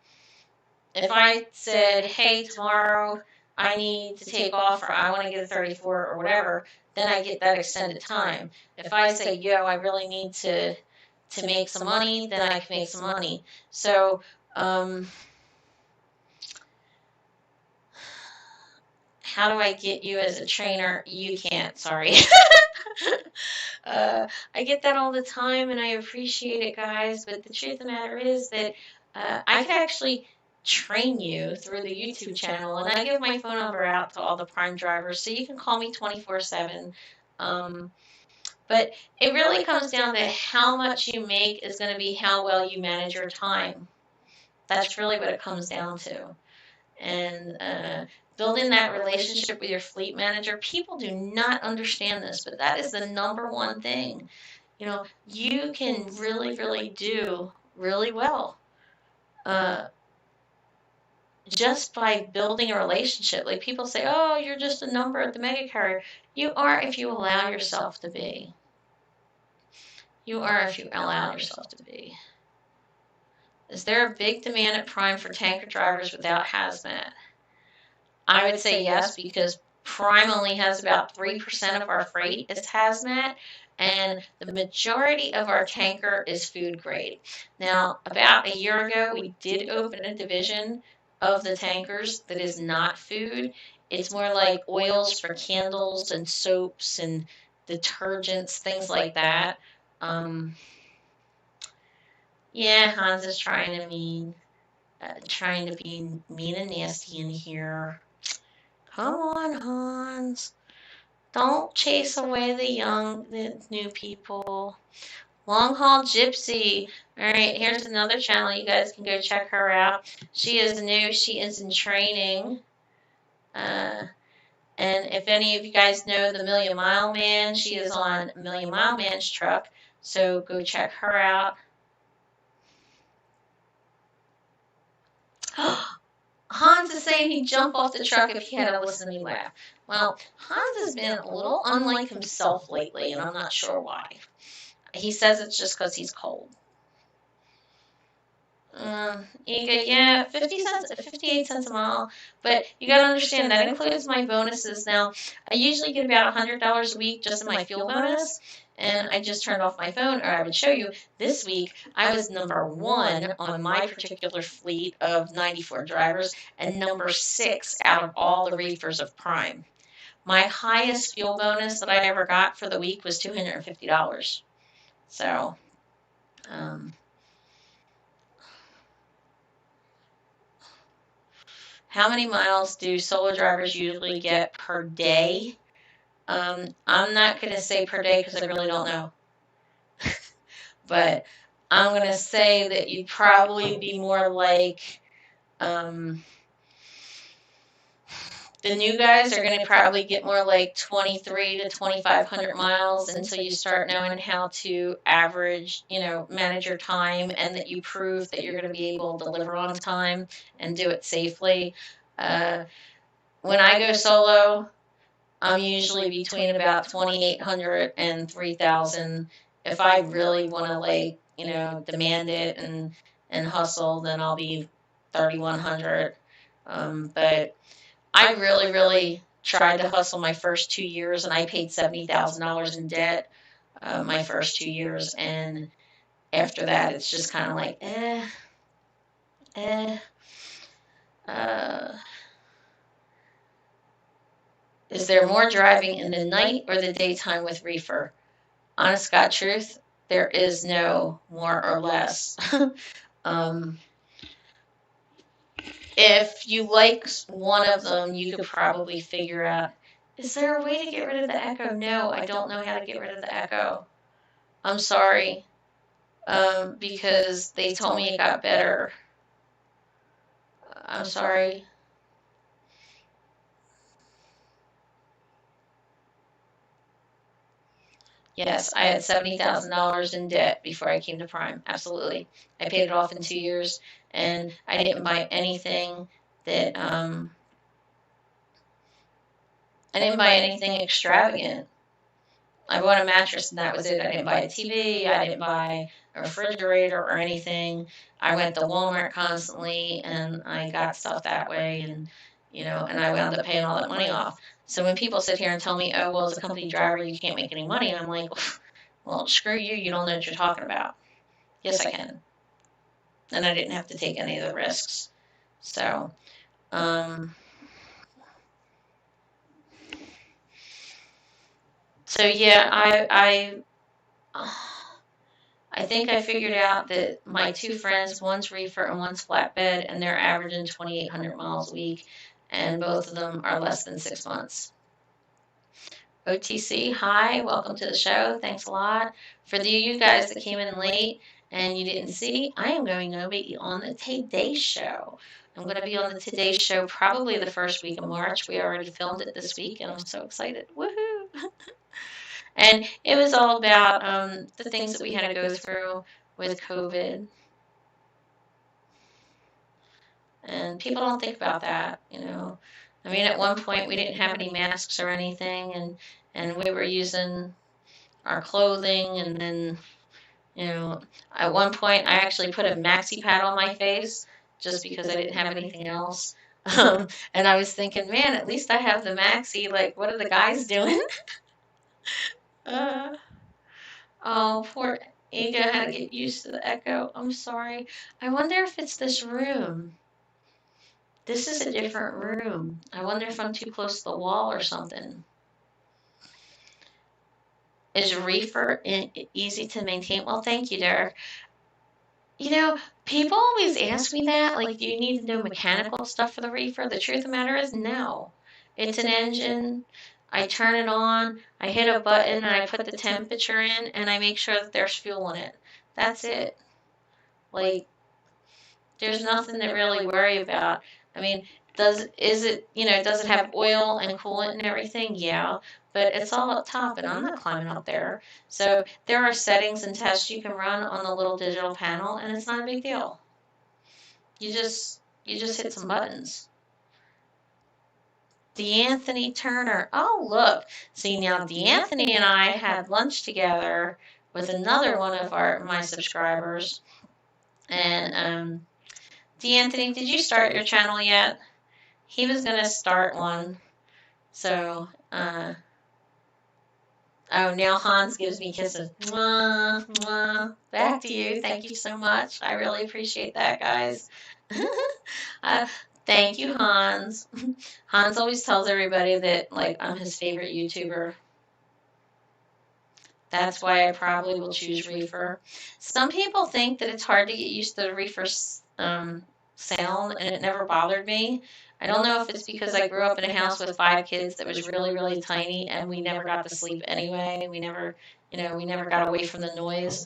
if I said, hey, tomorrow I need to take off or I want to get a 34 or whatever, then I get that extended time. If I say, yo, I really need to make some money, then I can make some money. So, how do I get you as a trainer? You can't, sorry. I get that all the time and I appreciate it, guys, but the truth of the matter is that I could actually train you through the YouTube channel, and I give my phone number out to all the Prime drivers, so you can call me 24/7. But it really comes down to how much you make is going to be how well you manage your time. That's really what it comes down to. And building that relationship with your fleet manager, people do not understand this, but that is the number one thing. You can really, really do really well just by building a relationship. Like, people say, oh, you're just a number at the mega carrier. You are if you allow yourself to be. You are if you allow yourself to be. Is there a big demand at Prime for tanker drivers without hazmat? I would say yes, because Prime only has about 3% of our freight is hazmat, and the majority of our tanker is food grade. Now, about a year ago, we did open a division of the tankers that is not food. It's more like oils for candles and soaps and detergents, things like that. Yeah, Hans is trying to be mean and nasty in here. Come on, Hans. Don't chase away the new people. Long Haul Gypsy. Alright, here's another channel. You guys can go check her out. She is new. She is in training. And if any of you guys know the Million Mile Man, she is on Million Mile Man's truck. So go check her out. Hans is saying he'd jump off the truck if he had to listen to me laugh. Well, Hans has been a little unlike himself lately, and I'm not sure why. He says it's just because he's cold. Yeah, 58 cents a mile, but you got to understand that includes my bonuses. Now, I usually get about $100 a week just in my fuel bonus, and I just turned off my phone, or I would show you. This week, I was number 1 on my particular fleet of 94 drivers, and number 6 out of all the reefers of Prime. My highest fuel bonus that I ever got for the week was $250. So, how many miles do solo drivers usually get per day? I'm not going to say per day because I really don't know. But I'm going to say that you'd probably be more like, the new guys are going to probably get more like 23 to 2,500 miles until you start knowing how to average, manage your time, and that you prove that you're going to be able to deliver on time and do it safely. When I go solo, I'm usually between about 2,800 and 3,000. If I really want to, like, demand it and hustle, then I'll be 3,100. But I really, really tried to hustle my first 2 years, and I paid $70,000 in debt my first 2 years. And after that, it's just kind of like, is there more driving in the night or the daytime with Reefer? Honest God truth, there is no more or less. If you like one of them, you could probably figure out, is there a way to get rid of the echo? No, I don't know how to get rid of the echo. I'm sorry, because they told me it got better. I'm sorry. Yes, I had $70,000 in debt before I came to Prime. Absolutely. I paid it off in 2 years, and I didn't buy anything that, I didn't buy anything extravagant. I bought a mattress and that was it. I didn't buy a TV. I didn't buy a refrigerator or anything. I went to Walmart constantly and I got stuff that way, and and I wound up paying all that money off. So when people sit here and tell me, oh, well, as a company driver, you can't make any money, I'm like, well, screw you. You don't know what you're talking about. Yes, I can. And I didn't have to take any of the risks. So, yeah, I think I figured out that my two friends, one's Reefer and one's Flatbed, and they're averaging 2,800 miles a week, and both of them are less than 6 months. OTC, hi, welcome to the show. Thanks a lot. For you guys that came in late and you didn't see, I am going to be on the Today Show. I'm going to be on the Today Show probably the first week of March. We already filmed it this week, and I'm so excited. Woohoo! And it was all about the things that we had to go through with COVID. And people don't think about that, I mean, at one point we didn't have any masks or anything, and we were using our clothing, and then, at one point I actually put a maxi pad on my face just because I didn't have anything else. And I was thinking, man, at least I have the maxi. Like, what are the guys doing? Oh, poor Ega had to get used to the echo. I'm sorry. I wonder if it's this room. This is a different room. I wonder if I'm too close to the wall or something. Is Reefer easy to maintain? Well, thank you, Derek. People always ask me that, like, do you need to know mechanical stuff for the Reefer? The truth of the matter is, no. It's an engine. I turn it on, I hit a button, and I put the temperature in, and I make sure that there's fuel in it. That's it. Like, there's nothing to really worry about. I mean, does it have oil and coolant and everything? Yeah, but it's all up top, and I'm not climbing up there. So there are settings and tests you can run on the little digital panel, and it's not a big deal. You just hit some buttons. DeAnthony Turner. Oh, look. See, now DeAnthony and I had lunch together with another one of my subscribers. And DeAnthony, did you start your channel yet? He was going to start one. So, oh, now Hans gives me kisses. Mwah, mwah. Back to you. Thank you so much. I really appreciate that, guys. Thank you, Hans. Hans always tells everybody that, like, I'm his favorite YouTuber. That's why I probably will choose Reefer. Some people think that it's hard to get used to the Reefer sound, and it never bothered me. I don't know if it's because I grew up in a house with 5 kids that was really, really tiny, and we never got to sleep anyway. We never got away from the noise.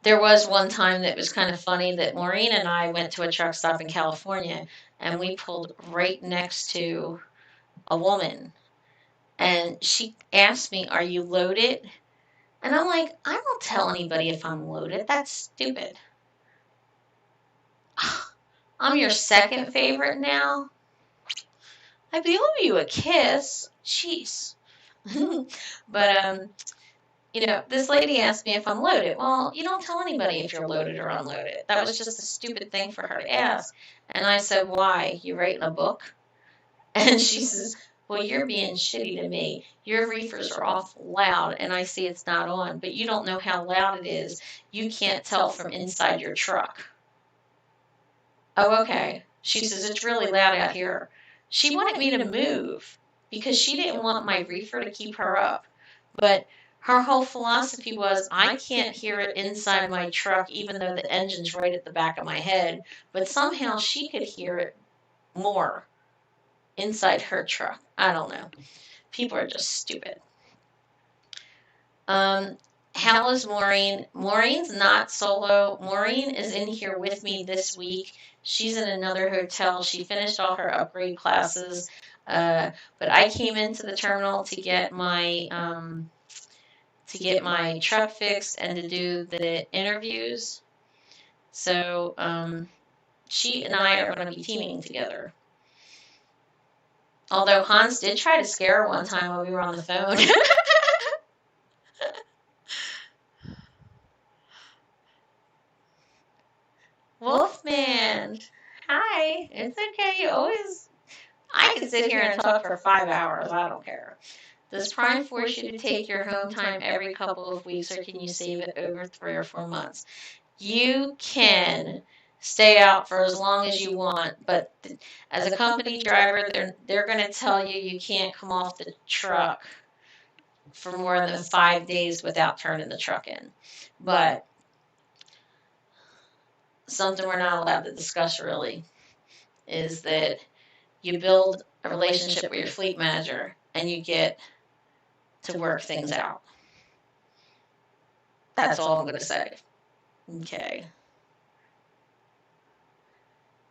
there was one time that was kind of funny that Maureen and I went to a truck stop in California and we pulled right next to a woman and she asked me, "Are you loaded?" And I'm like, "I don't tell anybody if I'm loaded. That's stupid. I'm your second favorite now. I owe you a kiss. Jeez." But this lady asked me if I'm loaded. Well, you don't tell anybody if you're loaded or unloaded. That was just a stupid thing for her to ask. And I said, "Why? You writing a book?" And she says, "Well, you're being shitty to me. Your reefers are awful loud, and I see it's not on, but you don't know how loud it is. You can't tell from inside your truck." "Oh, okay." She says, "It's really loud out here." She wanted me to move because she didn't want my reefer to keep her up. But her whole philosophy was, I can't hear it inside my truck, even though the engine's right at the back of my head. But somehow she could hear it more inside her truck. I don't know. People are just stupid. How is Maureen? Maureen's not solo. Maureen is in here with me this week. She's in another hotel. She finished all her upgrade classes. But I came into the terminal to get my truck fixed and to do the interviews. So she and I are going to be teaming together. Although Hans did try to scare her one time while we were on the phone. Wolfman, hi. It's okay. You always. I can sit here and talk for 5 hours. I don't care. Does Prime force you to take your home time every couple of weeks, or can you save it over 3 or 4 months? You can stay out for as long as you want, but as a company driver, they're going to tell you you can't come off the truck for more than 5 days without turning the truck in. But something we're not allowed to discuss really is that you build a relationship with your fleet manager and you get to work things out. That's all I'm going to say. Okay.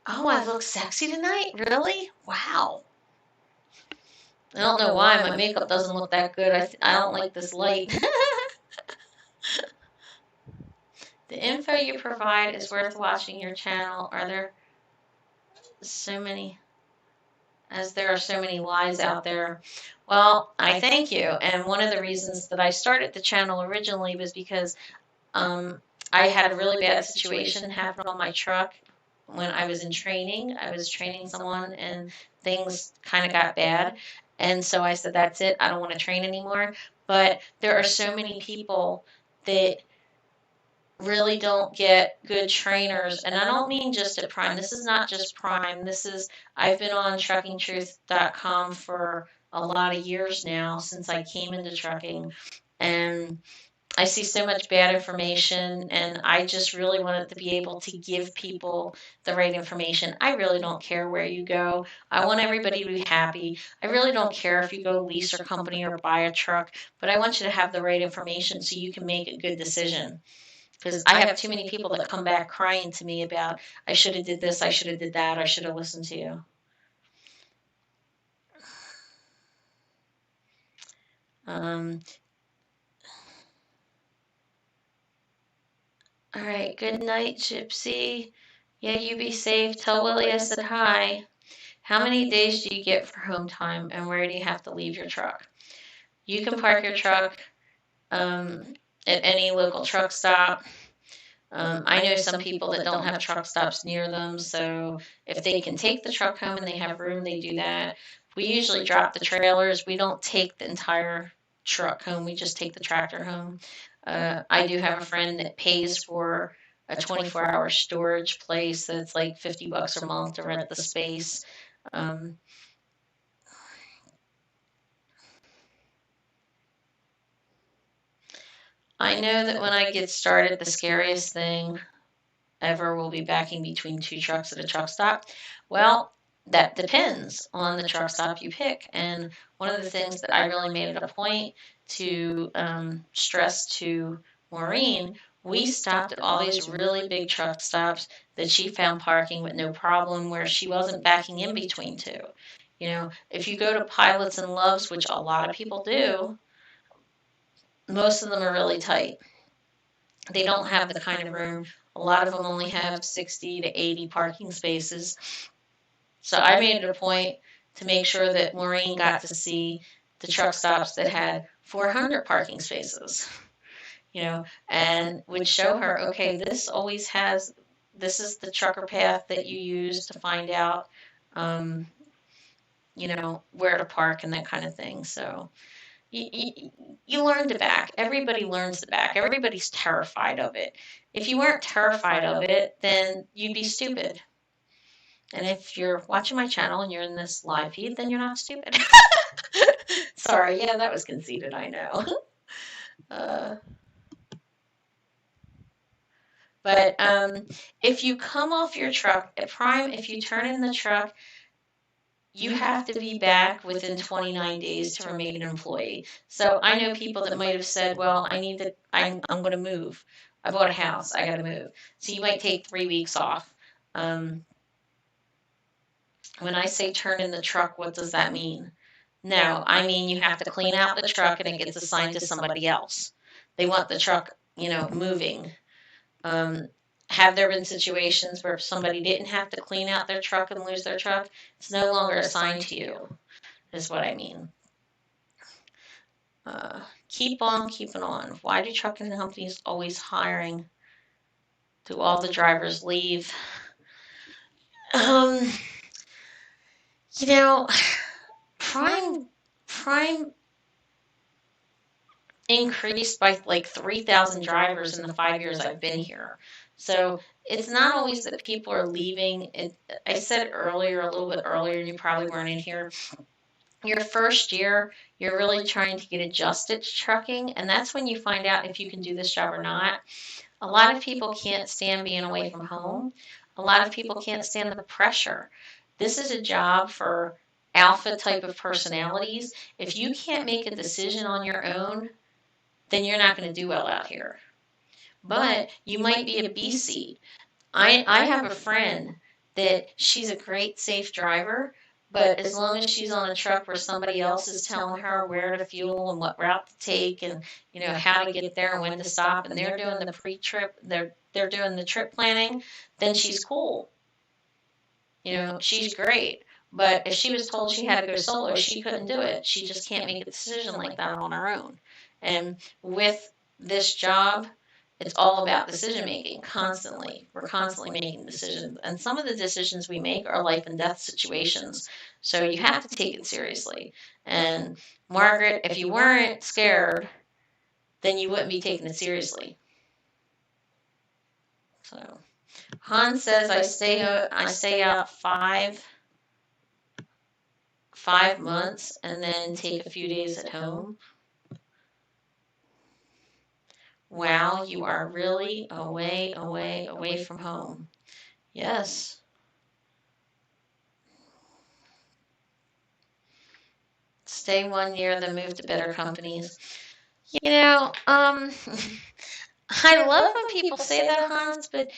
Oh, I look sexy tonight? Really? Wow. I don't know why my makeup doesn't look that good. I don't like this light. The info you provide is worth watching your channel. Are there so many, as there are so many lies out there? Well, I thank you. And one of the reasons that I started the channel originally was because I had a really bad situation happen on my truck when I was in training. I was training someone and things kind of got bad. And so I said, that's it. I don't want to train anymore. But there are so many people that really don't get good trainers. And I don't mean just at Prime. This is not just Prime. I've been on truckingtruth.com for a lot of years now since I came into trucking. And I see so much bad information, and I just really wanted to be able to give people the right information. I really don't care where you go. I want everybody to be happy. I really don't care if you go lease or company or buy a truck, but I want you to have the right information so you can make a good decision. Because I have too many people that come back crying to me about, I should have did this, I should have did that, I should have listened to you. All right, good night, Gypsy. Yeah, you be safe. Tell Willie I said hi. How many days do you get for home time, and where do you have to leave your truck? You can park your truck at any local truck stop. I know some people that don't have truck stops near them, so if they can take the truck home and they have room, they do that. We usually drop the trailers. We don't take the entire truck home. We just take the tractor home. I do have a friend that pays for a 24-hour storage place that's like $50 a month to rent the space. I know that when I get started, the scariest thing ever will be backing between two trucks at a truck stop. Well, that depends on the truck stop you pick. And one of the things that I really made it a point to stress to Maureen we stopped at all these really big truck stops that she found parking with no problem, where she wasn't backing in between two. You know, if you go to Pilots and Loves, which a lot of people do, most of them are really tight. They don't have the kind of room. A lot of them only have 60 to 80 parking spaces. So I made it a point to make sure that Maureen got to see the truck stops that had 400 parking spaces, you know, and would show her, okay, this always has, this is the trucker path that you use to find out, you know, where to park and that kind of thing. So you learn to back. Everybody learns to back. Everybody's terrified of it. If you weren't terrified of it, then you'd be stupid. And if you're watching my channel and you're in this live feed, then you're not stupid. Sorry, yeah, that was conceited, I know. But if you come off your truck at Prime, if you turn in the truck, you have to be back within 29 days to remain an employee. So I know people that might have said, well, I'm going to move. I bought a house, I got to move. So you might take 3 weeks off. When I say turn in the truck, what does that mean? No, I mean you have to clean out the truck and it gets assigned to somebody else. They want the truck, you know, moving. Have there been situations where somebody didn't have to clean out their truck and lose their truck? It's no longer assigned to you, is what I mean. Keep on keeping on. Why do trucking companies always hiring? Do all the drivers leave? You know, Prime increased by like 3,000 drivers in the 5 years I've been here. So it's not always that people are leaving. I said earlier, a little bit earlier, and you probably weren't in here. Your first year, you're really trying to get adjusted to trucking, and that's when you find out if you can do this job or not. A lot of people can't stand being away from home. A lot of people can't stand the pressure. This is a job for alpha type of personalities. If you can't make a decision on your own, then you're not going to do well out here. But you might be a B seat. I have a friend that she's a great safe driver, but as long as she's on a truck where somebody else is telling her where to fuel and what route to take and, you know, how to get there and when to stop, and they're doing the pre-trip, they're doing the trip planning, then she's cool. You know, she's great. But if she was told she had to go solo, she couldn't do it. She just can't make a decision like that on her own. And with this job, it's all about decision making constantly. We're constantly making decisions. And some of the decisions we make are life and death situations. So you have to take it seriously. And Margaret, if you weren't scared, then you wouldn't be taking it seriously. So Hans says I stay out five months and then take a few days at home. Wow, you are really away from home. Yes. Stay 1 year, then move to better companies. You know, I love when people say that, Hans, but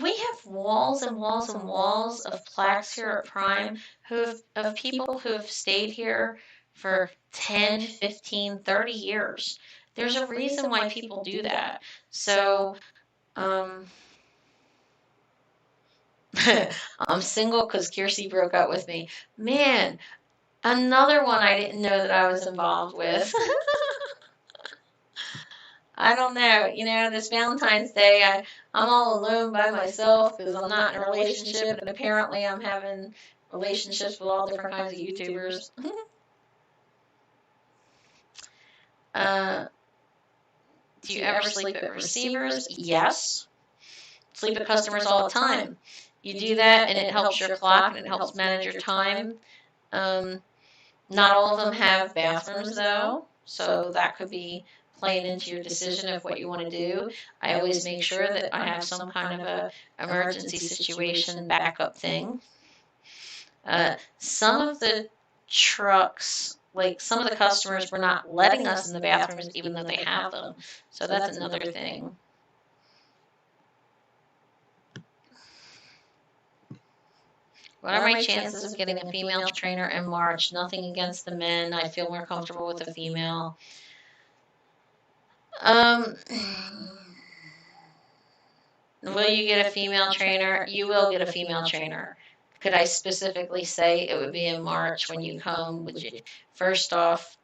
we have walls and walls and walls of plaques here at Prime of people who have stayed here for 10, 15, 30 years. There's a reason why people do that. So, I'm single because Kearsey broke up with me. Man, another one I didn't know that I was involved with. I don't know. You know, this Valentine's Day, I'm all alone by myself because I'm not in a relationship, and apparently I'm having relationships with all different kinds of YouTubers. Do you ever sleep at receivers? Yes. Sleep at customers all the time. You do that, and it helps your clock, and it helps manage your time. Not all of them have bathrooms, though, so that could be playing into your decision of what you want to do. I always make sure that I have some kind of a emergency situation backup thing. Some of the trucks, like some of the customers, were not letting us in the bathrooms even though they have them. So that's another thing. What are my chances of getting a female trainer in March? Nothing against the men. I feel more comfortable with a female. Will you get a female trainer? You will get a female trainer. Could I specifically say it would be in March when you come? Would you? First off,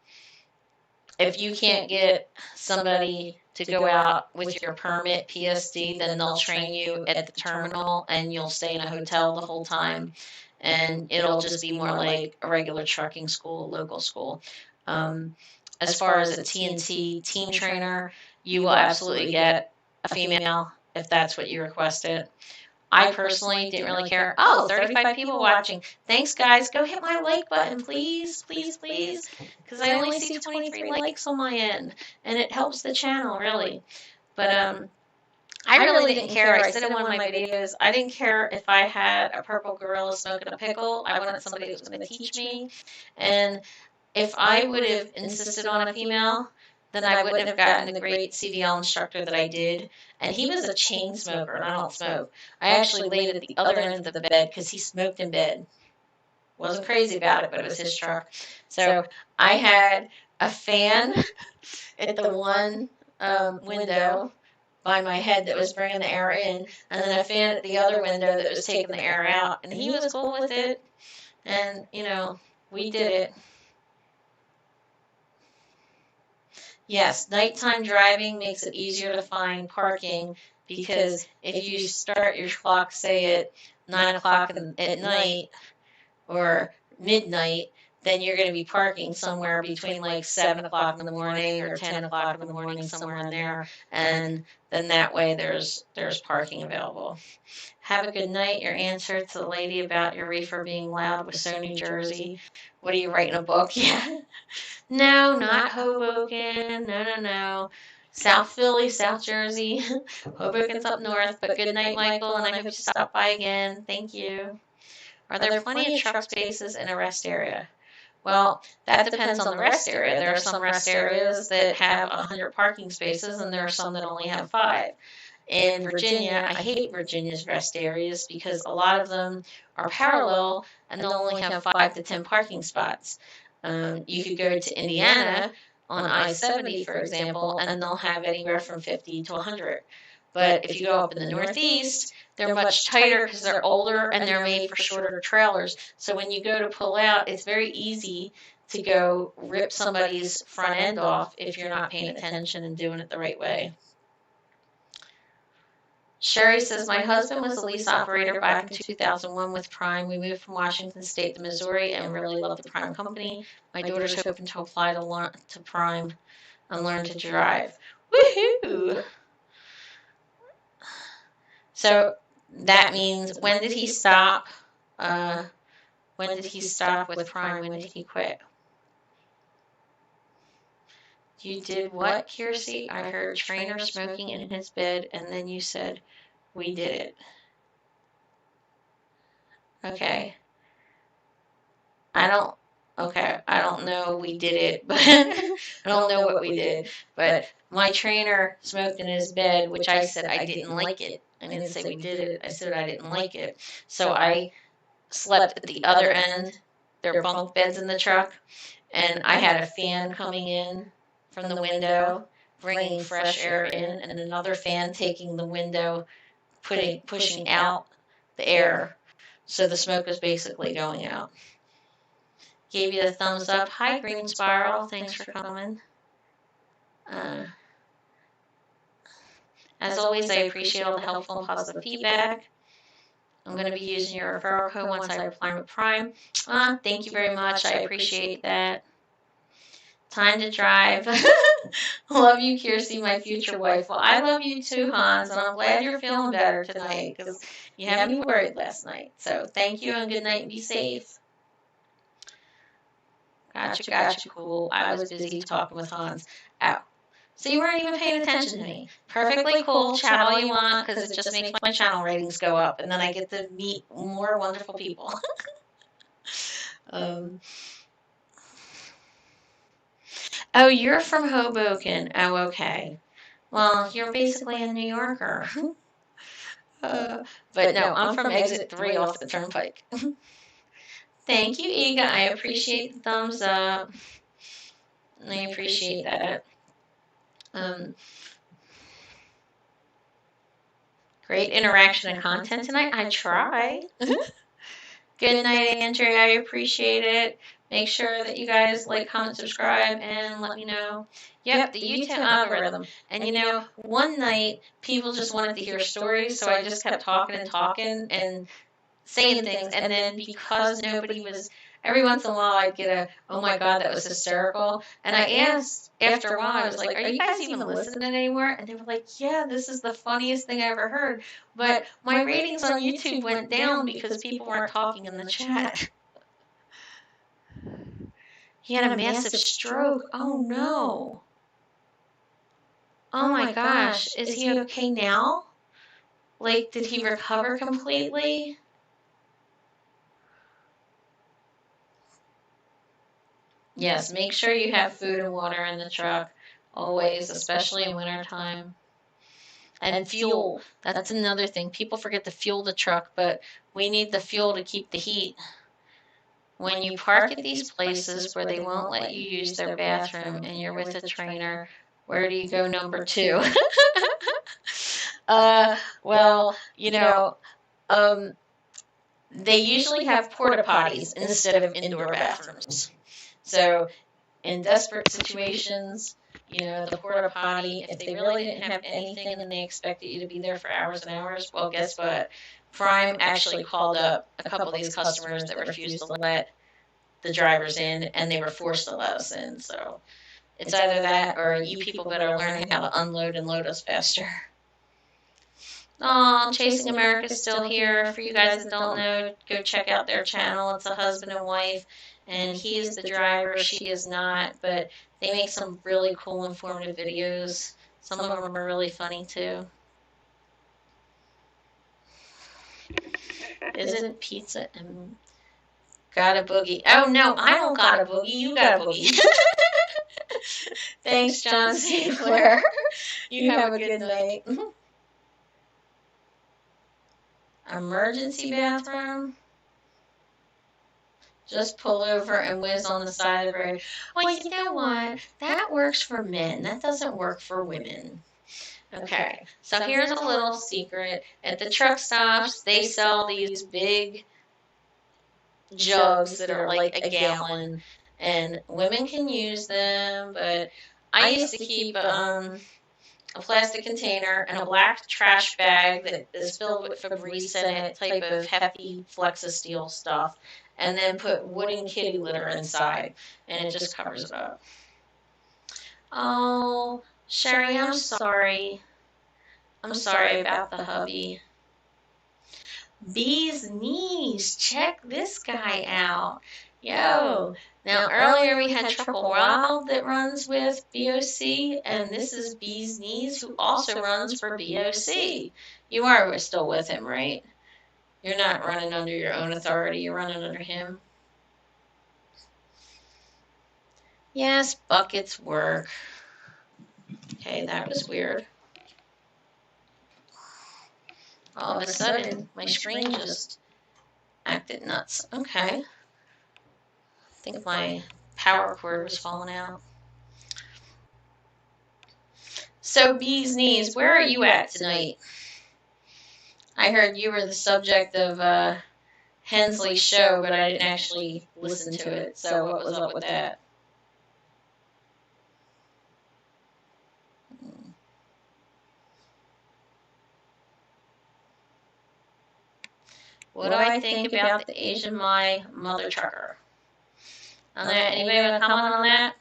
if you can't get somebody to go out with your permit PSD, then they'll train you at the terminal and you'll stay in a hotel the whole time. And it'll just be more like a regular trucking school, local school. As far as a TNT team trainer, you will absolutely get a female if that's what you requested. I personally didn't really care. Oh, 35 people watching. Thanks, guys. Go hit my like button, please, please, please. Because I only see 23 likes on my end. And it helps the channel, really. But I really didn't care. I said in one of my videos, I didn't care if I had a purple gorilla smoking a pickle. I wanted somebody that was going to teach me. And if I would have insisted on a female, then I wouldn't have gotten the great CDL instructor that I did. And he was a chain smoker, and I don't smoke. I actually laid at the other end of the bed because he smoked in bed. Wasn't crazy about it, but it was his truck. So I had a fan at the one window by my head that was bringing the air in, and then a fan at the other window that was taking the air out. And he was cool with it. And, you know, we did it. Yes, nighttime driving makes it easier to find parking because if you start your clock, say, at 9 o'clock at night or midnight, then you're going to be parking somewhere between like 7 o'clock in the morning or 10 o'clock in the morning, somewhere in there. And then that way there's parking available. Have a good night. Your answer to the lady about your reefer being loud was so New Jersey. What are you writing a book? Yeah. No, not Hoboken. No. South Philly, South Jersey. Hoboken's up north. But good night, Michael, and I hope you stop by again. Thank you. Are there plenty of truck spaces in a rest area? Well, that depends on the rest area. There are some rest areas that have 100 parking spaces, and there are some that only have 5. In Virginia, I hate Virginia's rest areas because a lot of them are parallel, and they'll only have 5 to 10 parking spots. You could go to Indiana on I-70, for example, and they'll have anywhere from 50 to 100. But if you go up in the Northeast, they're much tighter because they're older and they're made for shorter trailers. So when you go to pull out, it's very easy to go rip somebody's front end off if you're not paying attention and doing it the right way. Sherry says, my husband was a lease operator back in 2001 with Prime. We moved from Washington State to Missouri and really love the Prime company. My daughter's hoping to apply to Prime and learn to drive. Woohoo! So that means, when did he stop? When did he stop with Prime? When did he quit? You did what, Kearsey? I heard trainer smoking in his bed, and then you said, we did it. Okay. I don't know we did it, but I don't know what we did. But my trainer smoked in his bed, which I said I didn't like it. I didn't say we did it. I said I didn't like it. So I slept at the other end. There are bunk beds in the truck, and I had a fan coming in from the window, bringing fresh air in, and another fan taking the window, pushing out the air. So the smoke was basically going out. Gave you the thumbs up. Hi, Green Spiral. Thanks for coming. As always, I appreciate all the helpful and positive feedback. I'm going to be using your referral code once I apply with Prime. Thank you very much. I appreciate that. Time to drive. Love you, Kearsey, my future wife. Well, I love you too, Hans, and I'm glad you're feeling better tonight because you had me worried last night. So thank you and good night and be safe. Gotcha, cool. I was busy talking with Hans. Ow. So you weren't even paying attention to me. Perfectly cool. Chat all you want because it just makes my channel ratings go up, and then I get to meet more wonderful people. Oh, you're from Hoboken. Oh, okay. Well, you're basically a New Yorker. But no, I'm from exit 3 off the turnpike. Thank you, Ega. I appreciate the thumbs up. I appreciate that. Great interaction and content tonight. I try. Good night, Andrea. I appreciate it. Make sure that you guys like, comment, subscribe, and let me know. Yep, the YouTube algorithm. And you know, one night people just wanted to hear stories, so I just kept talking and saying things. And then because nobody was, every once in a while I'd get a, oh my God, that was hysterical. And I asked after a while, I was like, are you guys even listening anymore? And they were like, yeah, this is the funniest thing I ever heard. But my ratings on YouTube went down because people weren't talking in the chat. He had a massive stroke. Oh no. Oh my gosh. Is he okay now? Like, did he recover completely? Yes, make sure you have food and water in the truck, always, especially in wintertime. And fuel. That's another thing. People forget to fuel the truck, but we need the fuel to keep the heat. When you park at these places where they won't let you use their bathroom and you're with a trainer, where do you go number 2? Well, you know, they usually have porta potties instead of indoor bathrooms. So in desperate situations, you know, the porta potty, if they really didn't have anything and they expected you to be there for hours and hours, well, guess what? Prime actually called up a couple of these customers that refused to let the drivers in, and they were forced to let us in. So it's either that or you people better learn how to unload and load us faster. Oh, Chasing America is still here. For you guys that don't know, go check out their channel. It's a husband and wife, and he is the driver, she is not, but they make some really cool, informative videos. Some of them are really funny, too. Isn't pizza and got a boogie? Oh, no, I don't got a boogie. You got a boogie. Thanks, John St. Clair. You have a good night. Emergency bathroom? Just pull over and whiz on the side of the road. Well, you know what? That works for men. That doesn't work for women. Okay, so here's a little secret. At the truck stops, they sell these big jugs that are like a gallon, and women can use them, but I used to keep a plastic container and a black trash bag that is filled with Febreze in it, type of hefty Flexi-Steel stuff, and then put wooden kitty litter inside, and it just covers it up. Oh, Sherry, I'm sorry. I'm sorry about the hubby. Bee's Knees, check this guy out. Yo, now earlier we had Truckle Wild that runs with BOC, and this is Bee's Knees, who also runs for BOC. You are still with him, right? You're not running under your own authority, you're running under him. Yes, buckets work. Okay, that was weird. All of a sudden, my screen just acted nuts. Okay. I think my power cord was falling out. So, Bee's Knees, where are you at tonight? I heard you were the subject of Hensley's show, but I didn't actually listen to it. So, what was up with that? What do I think about the Asian My Mother Trucker? Anybody want to comment on that?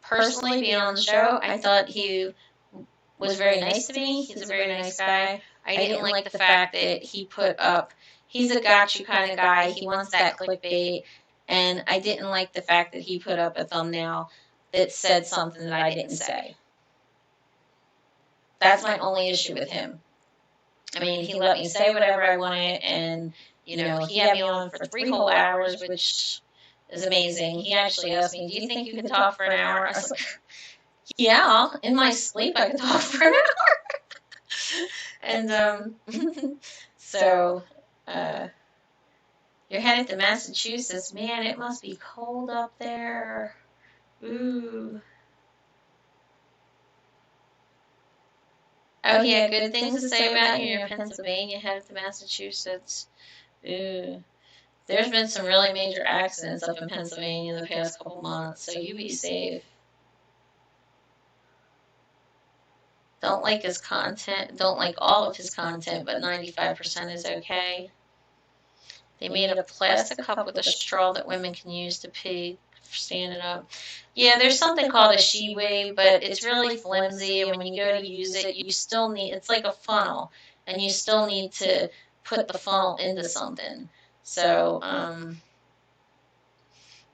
Personally, being on the show, I thought he was very nice to me. He's a very nice guy. I didn't like the fact that he put up, he's a got you kind of guy. He wants that clickbait. And I didn't like the fact that he put up a thumbnail that said something that I didn't say. That's my only issue with him. I mean, he let me say whatever I wanted, and, you know, he had me on for 3 whole hours, which is amazing. He actually asked me, do you think you can talk for an hour? I was like, Yeah, in my sleep I could talk for an hour. And so you're headed to Massachusetts. Man, it must be cold up there. Ooh. Oh yeah, good things to say about you. You're Pennsylvania, headed to Massachusetts. Ooh. There's been some really major accidents up in Pennsylvania the past couple months, so you be safe. Don't like his content, don't like all of his content, but 95% is okay. They made a plastic cup with a straw that women can use to pee for standing up. Yeah, there's something called a she-wave, but it's really flimsy, and when you go to use it, you still need, it's like a funnel, and you still need to put the funnel into something. So,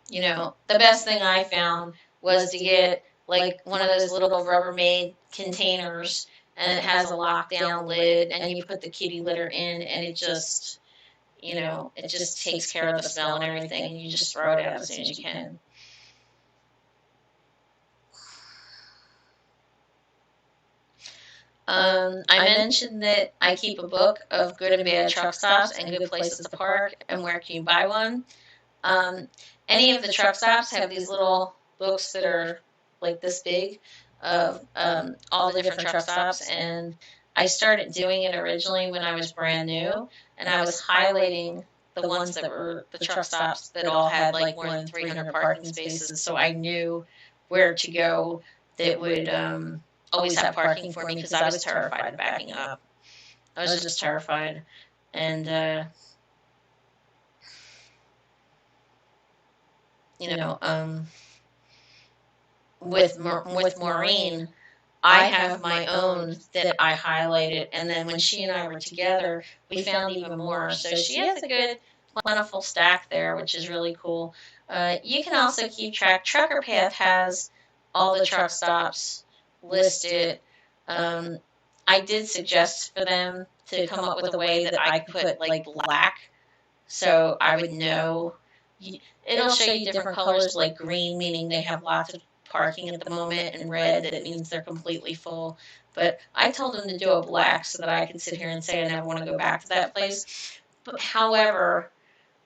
you know, the best thing I found was to get like one of those little Rubbermaid containers, and it has a lockdown lid, and you put the kitty litter in, and it just, you know, it just takes care of the smell and everything, and you just throw it out as soon as you can. I mentioned that I keep a book of good and bad truck stops and good places to park and where can you buy one. Any of the truck stops have these little books that are like this big of all the different truck stops, and I started doing it originally when I was brand new, and I was highlighting the ones that were the truck stops that all had like more than 300 parking spaces, so I knew where to go that would always have parking for me, because I was terrified of backing up. I was just terrified. And you know, with Maureen, I have my own that I highlighted, and then when she and I were together, we found even more. So she has a good, plentiful stack there, which is really cool. You can also keep track. Trucker Path has all the truck stops listed. I did suggest for them to come up with a way that I could put like black, so I would know. It'll show you different colors, like green, meaning they have lots of parking at the moment, and red, that it means they're completely full. But I told them to do a black so that I could sit here and say I never want to go back to that place. But however,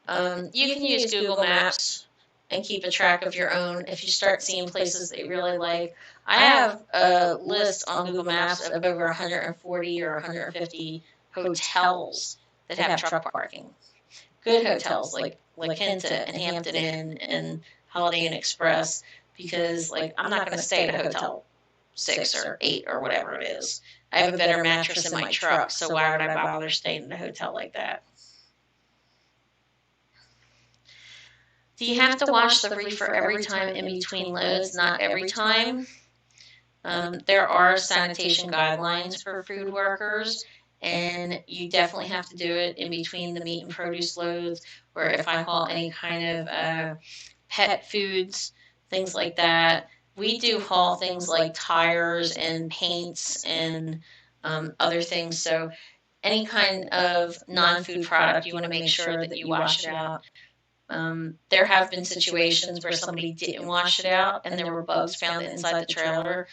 you can use Google Maps and keep a track of your own if you start seeing places that you really like. I have a list on Google Maps of over 140 or 150 hotels that have truck parking. Good hotels like Quinta and Hampton Inn and Holiday Inn Express, because like I'm not going to stay at a hotel 6 or 8 or whatever it is. I have a better mattress in my truck, so why would I bother staying in a hotel like that? Do you have to wash the reefer every time in between loads? Not every time. There are sanitation guidelines for food workers, and you definitely have to do it in between the meat and produce loads, or if I haul any kind of pet foods, things like that. We do haul things like tires and paints and other things. So any kind of non-food product, you want to make sure that you wash it out. There have been situations where somebody didn't wash it out, and there were bugs found inside the trailer,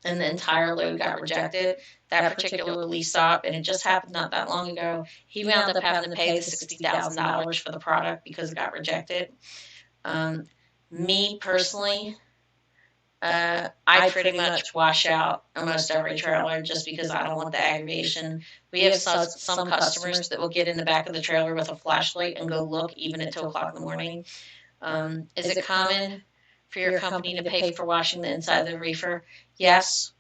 and the entire load got rejected. That particular lease stop, and it just happened not that long ago, he wound up having to pay the $60,000 for the product because it got rejected. Me personally, I pretty much wash out almost every trailer just because I don't want the aggravation. We have some customers that will get in the back of the trailer with a flashlight and go look even at 2 o'clock in the morning. Is it common for your company to pay for washing the inside of the reefer? Yes.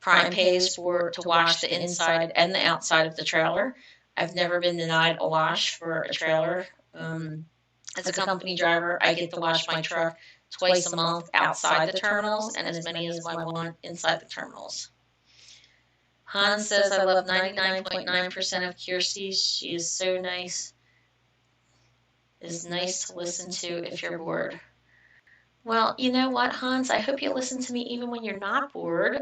Prime pays to wash the inside and the outside of the trailer. I've never been denied a wash for a trailer. As a company driver, I get to wash my truck twice a month outside the terminals, and as many as I want inside the terminals. Hans says, I love 99.9% of Kearsey. She is so nice. Is nice to listen to if you're bored. Well, you know what, Hans? I hope you listen to me even when you're not bored.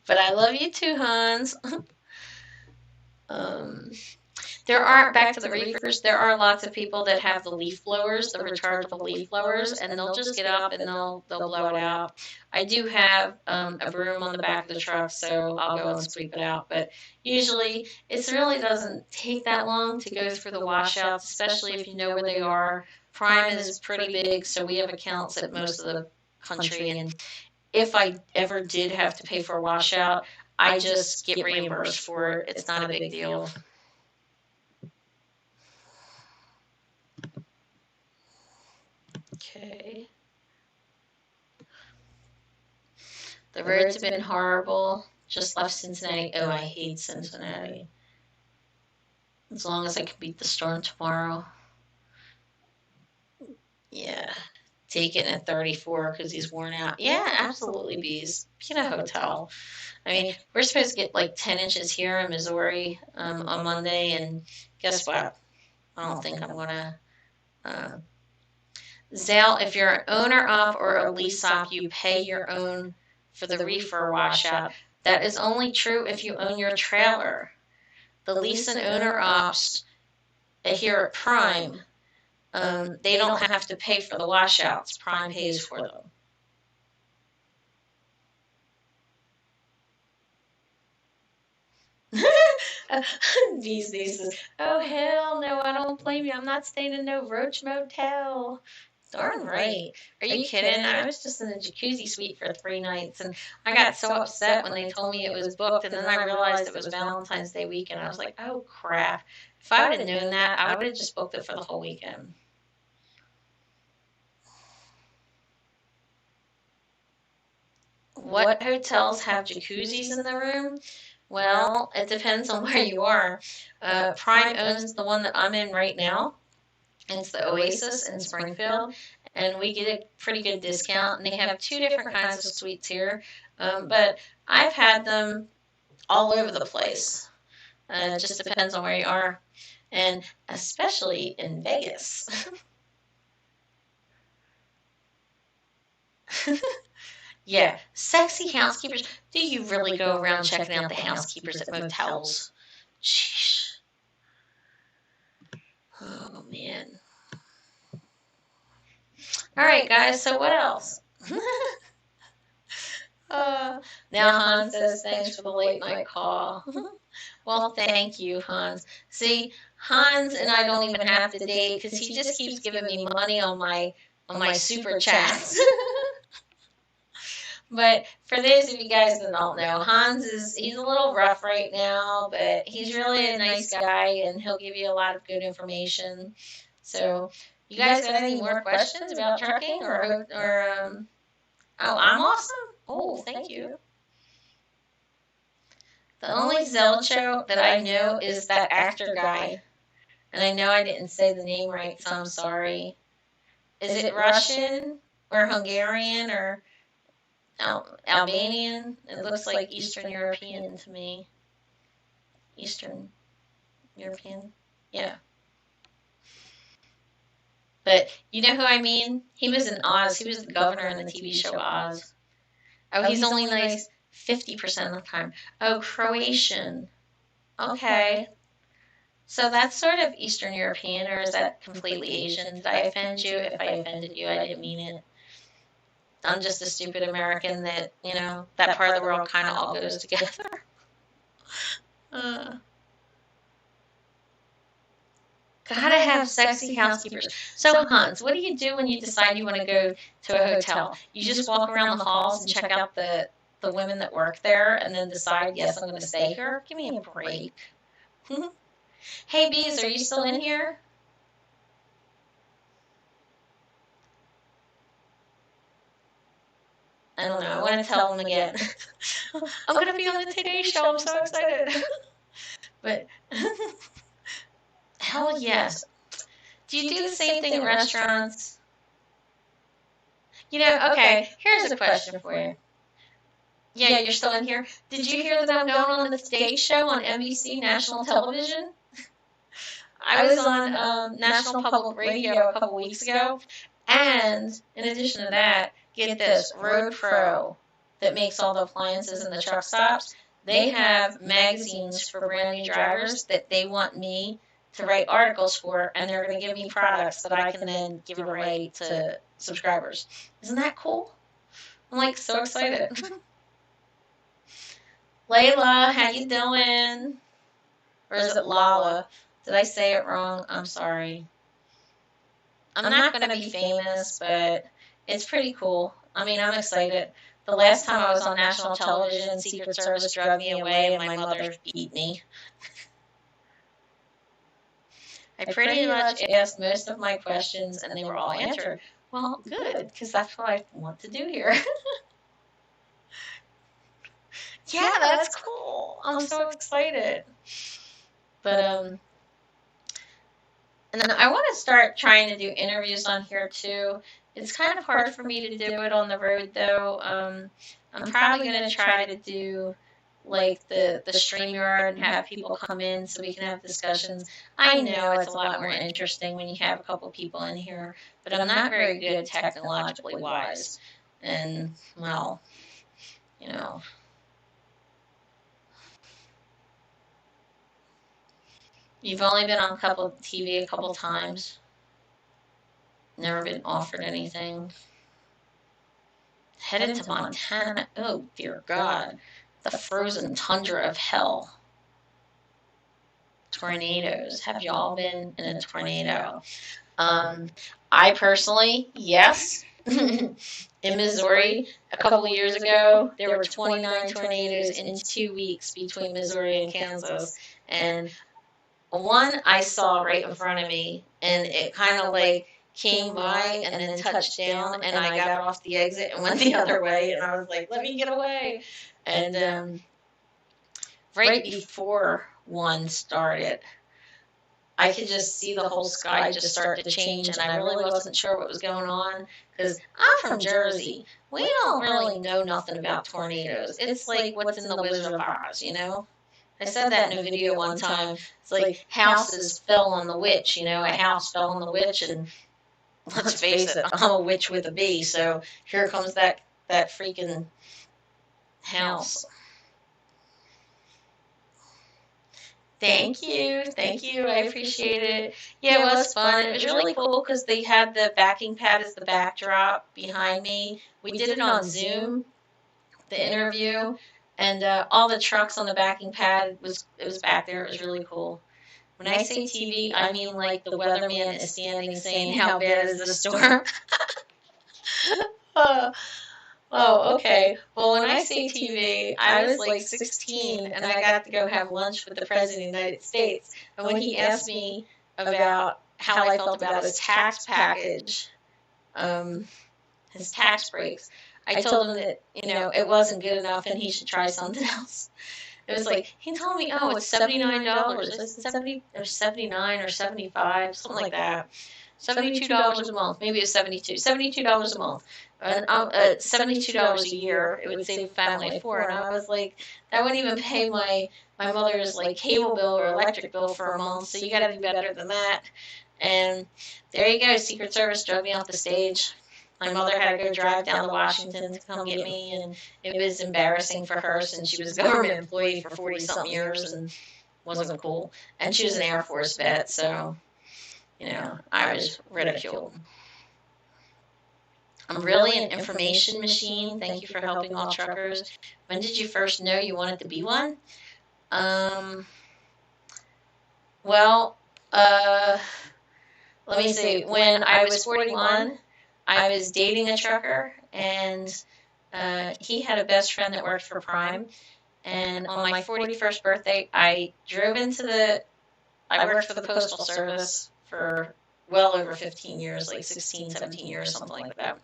But I love you too, Hans. There are, back to the reefers, there are lots of people that have the leaf blowers, the rechargeable leaf blowers, and they'll just get up and they'll blow it out. I do have a broom on the back of the truck, so I'll go and sweep it out. But usually, it really doesn't take that long to go through the washouts, especially if you know where they are. Prime is pretty big, so we have accounts at most of the country, and if I ever did have to pay for a washout, I just get reimbursed for it. It's not a big deal. Okay. The roads have been horrible. Just left Cincinnati. Oh, I hate Cincinnati. As long as I can beat the storm tomorrow. Yeah. Taking at 34 because he's worn out. Yeah, absolutely, bees. Be in a hotel. I mean, we're supposed to get like 10 inches here in Missouri on Monday, and guess what? I don't think I'm going to. Zale, if you're an owner op or a lease op, you pay your own for the reefer washout. That is only true if you own your trailer. The lease and owner ops here at Prime, they don't have to pay for the washouts. Prime pays for them. These. Oh, hell no, I don't blame you. I'm not staying in no roach motel. Darn right. Are you kidding? I was just in a jacuzzi suite for 3 nights, and I got so upset when they told me it was booked, and then I realized it was Valentine's Day weekend. I was like, oh, crap. If I would have known that, I would have just booked it for the whole weekend. What hotels have jacuzzis in the room? Well, it depends on where you are. Prime owns the one that I'm in right now. It's the Oasis in Springfield, and we get a pretty good discount. And they have 2 different kinds of suites here, but I've had them all over the place. It just depends on where you are, and especially in Vegas. Yeah, sexy housekeepers. Do you really go around checking out the housekeepers at motels? Sheesh. Oh, man. All right, guys, so what else? Now Hans says, thanks for the late night call. Well, thank you, Hans. See, Hans and I don't even have to date because he just keeps giving me money on my super chats. But for those of you guys that don't know, he's a little rough right now, but he's really a nice guy, and he'll give you a lot of good information. So, you guys got any more questions about trucking or oh, I'm awesome? Oh, thank you. The only Zelcho that I know is that actor guy, and I know I didn't say the name right, so I'm sorry. Is it Russian or Hungarian or Albanian? It looks like Eastern European to me. Eastern European? Yeah. But you know who I mean? He was in Oz. He was the governor in the TV show Oz. Oh, he's only nice 50% of the time. Oh, Croatian. Okay. So that's sort of Eastern European, or is that completely Asian? Did I offend you? If I offended you, I didn't mean it. I'm just a stupid American that, that part of the world kind of all goes together. Gotta have sexy housekeepers. So, Hans, what do you do when you decide you want to go to a hotel? You just walk around the halls and check out the women that work there and then decide, yes, I'm going to stay here? Give me a break. Hey, Bees, are you still in here? I don't know. I want to tell them again. I'm going to be on the Today Show. I'm so excited. But, hell yes. Do you do the same thing at restaurants? Okay, here's a question for you. Yeah, you're still in here. Did you hear that I'm going on the Today Show on NBC National Television? I was on National Public Radio a couple weeks ago, and in addition to that, get this, Road Pro that makes all the appliances in the truck stops, they have magazines for brand new drivers that they want me to write articles for, and they're going to give me products that I can then give away to subscribers. Isn't that cool? I'm like so excited. Layla, how you doing? Or is it Lala? Did I say it wrong? I'm sorry. I'm not going to be famous, but it's pretty cool. I mean, I'm excited. The last time I was on national television, Secret Service drug me away and my mother beat me. I pretty much asked most of my questions and they were all answered. Well, good, because that's what I want to do here. Yeah, that's cool. I'm so excited. But, and then I want to start trying to do interviews on here too. It's kind of hard for me to do it on the road though. I'm probably going to try to do like the StreamYard and have people come in so we can have discussions. I know it's a lot more interesting when you have a couple people in here, but I'm not very good technologically wise. And, well, you know. You've only been on TV a couple times. Never been offered anything. Headed to Montana. Oh, dear God. The frozen tundra of hell. Tornadoes. Have y'all been in a tornado? I personally, yes. In Missouri, a couple of years ago, there were 29 tornadoes in 2 weeks between Missouri and Kansas. And one I saw right in front of me, and it kind of like came by and then touched down, and I got off the exit and went the other way, and I was like, let me get away. And right before one started, I could just see the whole sky just start to change, and I really wasn't sure what was going on, because I'm from Jersey. We don't really know nothing about tornadoes. It's like what's in the Wizard of Oz, you know? I said that in a video one time. It's like houses fell on the witch, you know, a house fell on the witch, and let's face it, I'm a witch with a B, so here comes that freaking house. Thank you, I appreciate it. Yeah, it was fun. It was really cool because they had the backing pad as the backdrop behind me. We did it on Zoom, the interview, and all the trucks on the backing pad was back there. It was really cool. When I say TV, I mean like the weatherman is standing saying, how bad is the storm? Oh, okay. Well, when I say TV, I was like 16 and I got to go have lunch with the President of the United States. And when he asked me about how I felt about his tax package, his tax breaks, I told him that, you know, it wasn't good enough and he should try something else. It was like, he told me, oh, it's $79. I said 70 or 79 or 75, something like that. $72 a month, maybe it was 72. $72 a month, and $72 a year. It would save a family of 4. And I was like, that wouldn't even pay my mother's like cable bill or electric bill for a month. So you got to do better than that. And there you go. Secret Service drove me off the stage. My mother had to go drive down to Washington to come get me, and it was embarrassing for her since she was a government employee for 40-something years and wasn't cool. And she was an Air Force vet, so, you know, I was ridiculed. I'm really an information machine. Thank you for helping all truckers. When did you first know you wanted to be one? Well, let me see. When I was 41, I was dating a trucker, and he had a best friend that worked for Prime. And on my 41st birthday, I worked for the Postal Service for well over 15 years, like 16, 17 years, something like that.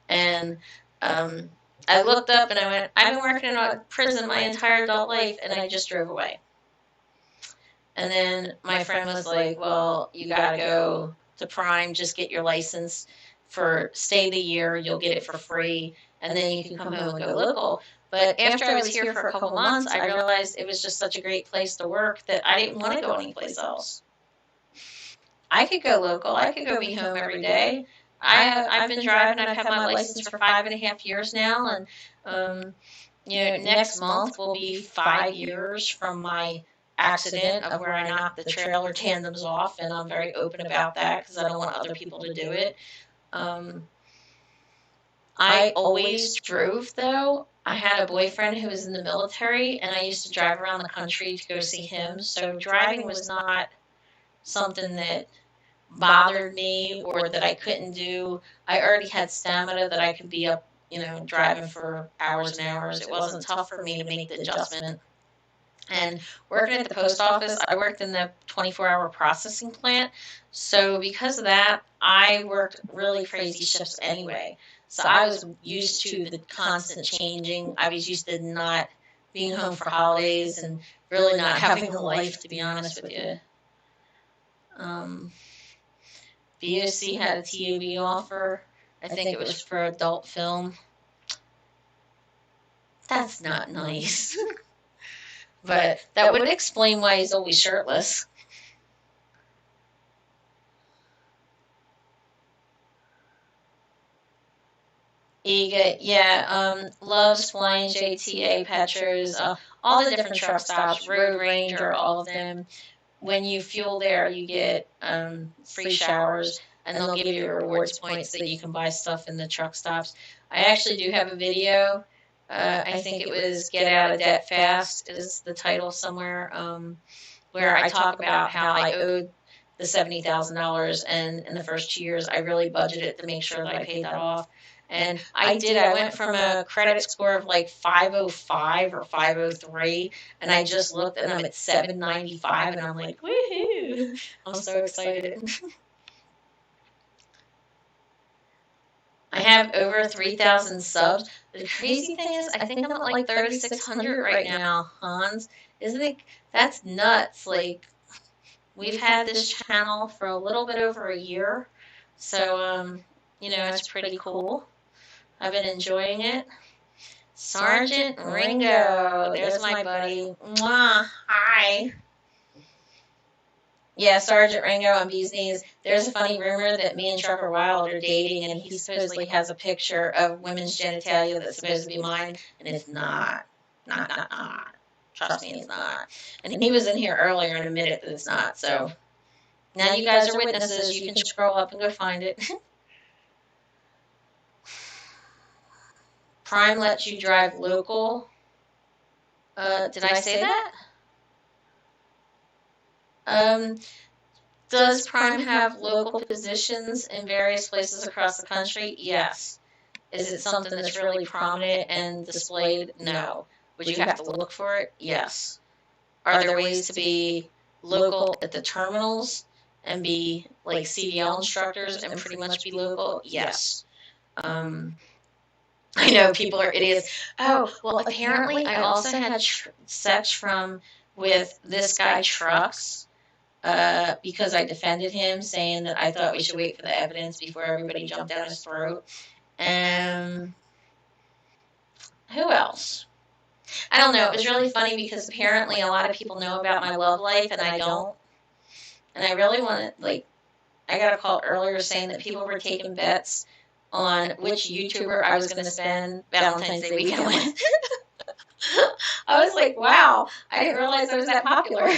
And I looked up and I went, I've been working in a prison my entire adult life, and I just drove away. And then my friend was like, well, you got to go to Prime, just get your license for stay the year, you'll get it for free, and then you can come home and go local. But after I was here for a couple months, I realized it was just such a great place to work that I didn't want to go anyplace else. I could go local. I could go be home every day. I've been driving. I've had my license for 5.5 years now, and you know, next month will be 5 years from my accident of where I knocked the trailer tandems off, and I'm very open about that because I don't want other people to do it. I always drove, though. I had a boyfriend who was in the military, and I used to drive around the country to go see him. So driving was not something that bothered me or that I couldn't do. I already had stamina that I could be up, driving for hours and hours. It wasn't tough for me to make the adjustment. And working at the post office, I worked in the 24-hour processing plant. So because of that, I worked really crazy shifts anyway. So I was used to the constant changing. I was used to not being home for holidays and really not having a life, to be honest with you. BOC had a TOB offer. I think it was for adult film. That's not nice. But that would explain why he's always shirtless. Ega, yeah, loves flying JTA, Petros, all the different truck stops, Road Ranger, all of them. When you fuel there, you get free showers, and they'll give you rewards points so that you can buy stuff in the truck stops. I actually do have a video. I think it was Get Out of Debt Fast is the title somewhere, where I talk about how I owed the $70,000, and in the first 2 years I really budgeted to make sure that I paid that off. And I did. I went from a credit score of like 505 or 503, and I just looked and I'm at 795, and I'm like, woohoo! I'm so excited. I have over 3,000 subs. The crazy thing is, I think I'm at like 3,600 right now, Hans. Isn't it? That's nuts. Like, we've had this channel for a little bit over a year, so it's pretty cool. I've been enjoying it. Sergeant Ringo, there's my buddy. Mwah, hi. Yeah, Sergeant Ringo on Bee's Knees. There's a funny rumor that me and Trucker Wild are dating, and he supposedly has a picture of women's genitalia that's supposed to be mine, and it's not. Not. Trust me, it's not. And he was in here earlier and admitted that it's not, so now you guys are witnesses. You can scroll up and go find it. Prime lets you drive local. Did I say that? Does Prime have local positions in various places across the country? Yes. Is it something that's really prominent and displayed? No. Would you have to look for it? Yes. Are there ways to be local at the terminals and be like CDL instructors and pretty much be local? Yes. I know people are idiots. Oh, well, apparently I also had sex with this guy Trucks because I defended him, saying that I thought we should wait for the evidence before everybody jumped down his throat. And who else? I don't know. It was really funny because apparently a lot of people know about my love life and I don't. And I really want to, I got a call earlier saying that people were taking bets on which YouTuber I was going to spend Valentine's Day weekend with. I was like, wow, I didn't realize I was that popular.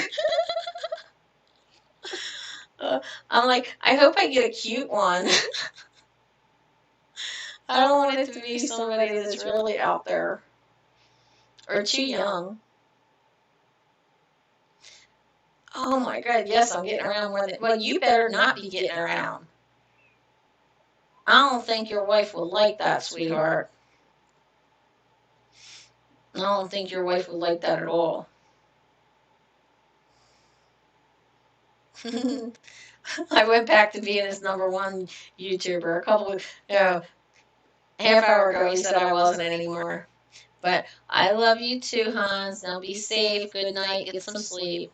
I'm like, I hope I get a cute one. I don't want it to be somebody that's really out there or too young. Oh my God, yes, I'm getting around more than, well, you better not be getting around. I don't think your wife will like that, sweetheart. I don't think your wife would like that at all. I went back to being his #1 YouTuber a couple of, half hour ago he said I wasn't anymore. But I love you too, Hans. Now be safe. Good night. Get some sleep.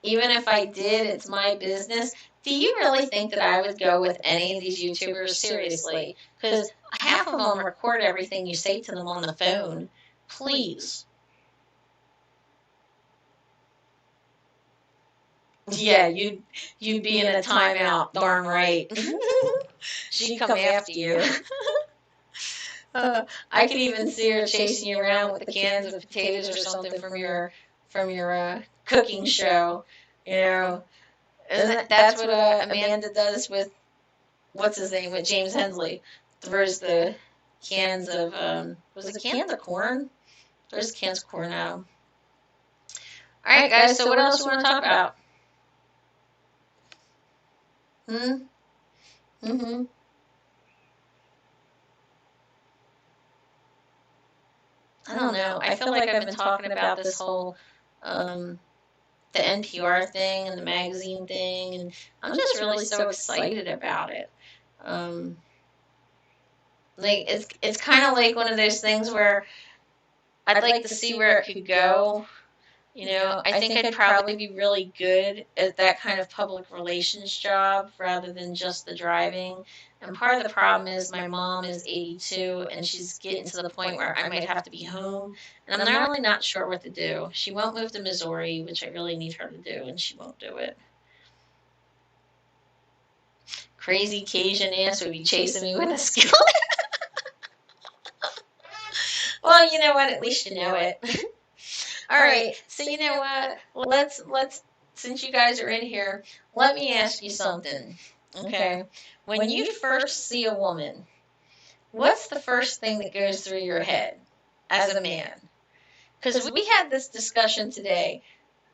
Even if I did, it's my business. Do you really think that I would go with any of these YouTubers? Seriously. Because half of them record everything you say to them on the phone. Please. Yeah, you'd be in a timeout. Darn right. She'd come after you. I could even see her chasing you around with the cans of potatoes or something from your cooking show. You know, that's what Amanda does with what's his name, with James Hensley. Throws the cans of was it cans of corn? There's cans of corn now. All right, guys. So what else do you want to talk about? Mm-hmm. I don't know. I feel like I've been talking about this whole the NPR thing and the magazine thing, and I'm just really so excited about it. Like it's kind of like one of those things where I'd like to see where it could go. You know, I think I'd probably be really good at that kind of public relations job rather than just the driving. And part of the problem is my mom is 82 and she's getting to the point where I might have to be home. And I'm really not sure what to do. She won't move to Missouri, which I really need her to do, and she won't do it. Crazy Cajun ass would be chasing me with a skillet. Well, you know what? At least you know it. All right. So you know what? Let's since you guys are in here, let me ask you something. Okay. When you first see a woman, what's the first thing that goes through your head as a man? Because we had this discussion today.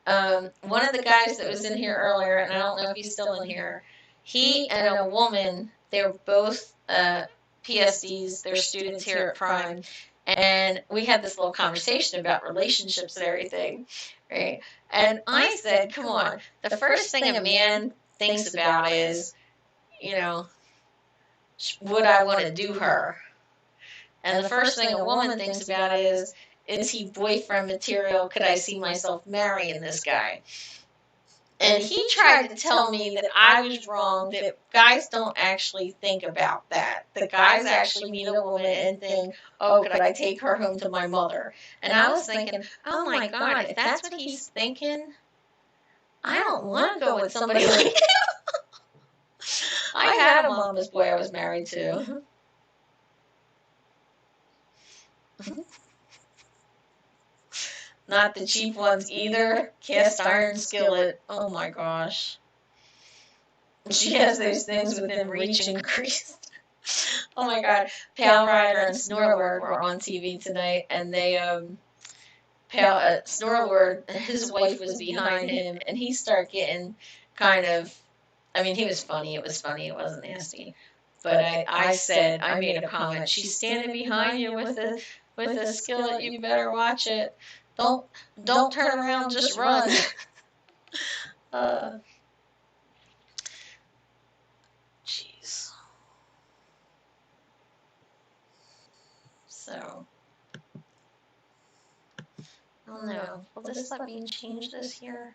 One of the guys that was in here earlier, and I don't know if he's still in here, he and a woman, they were both PSDs, they're students here at Prime, and we had this little conversation about relationships and everything, right? And I said, come on, the first thing a man thinks about is, you know, would I want to do her? And the first thing a woman thinks about is he boyfriend material? Could I see myself marrying this guy? And he tried to tell me that I was wrong, that guys don't actually think about that. The guys actually meet a woman and think, oh, could I take her home to my mother? And I was thinking, oh my God, if that's what he's thinking, I don't want to go with somebody like him. I had a mama's boy I was married to. Not the cheap ones either. Cast iron skillet. Oh my gosh. She has those things within reach increased. Oh my God. Pale Rider and Snorlord were on TV tonight, and they, Snorlord, his wife was behind him, and he started getting kind of, I mean, he was funny. It was funny. It wasn't nasty. But I made a comment. She's standing behind you with a skillet. You better watch it. Don't turn around, just run. Jeez. So, oh no. Will this let me change this here?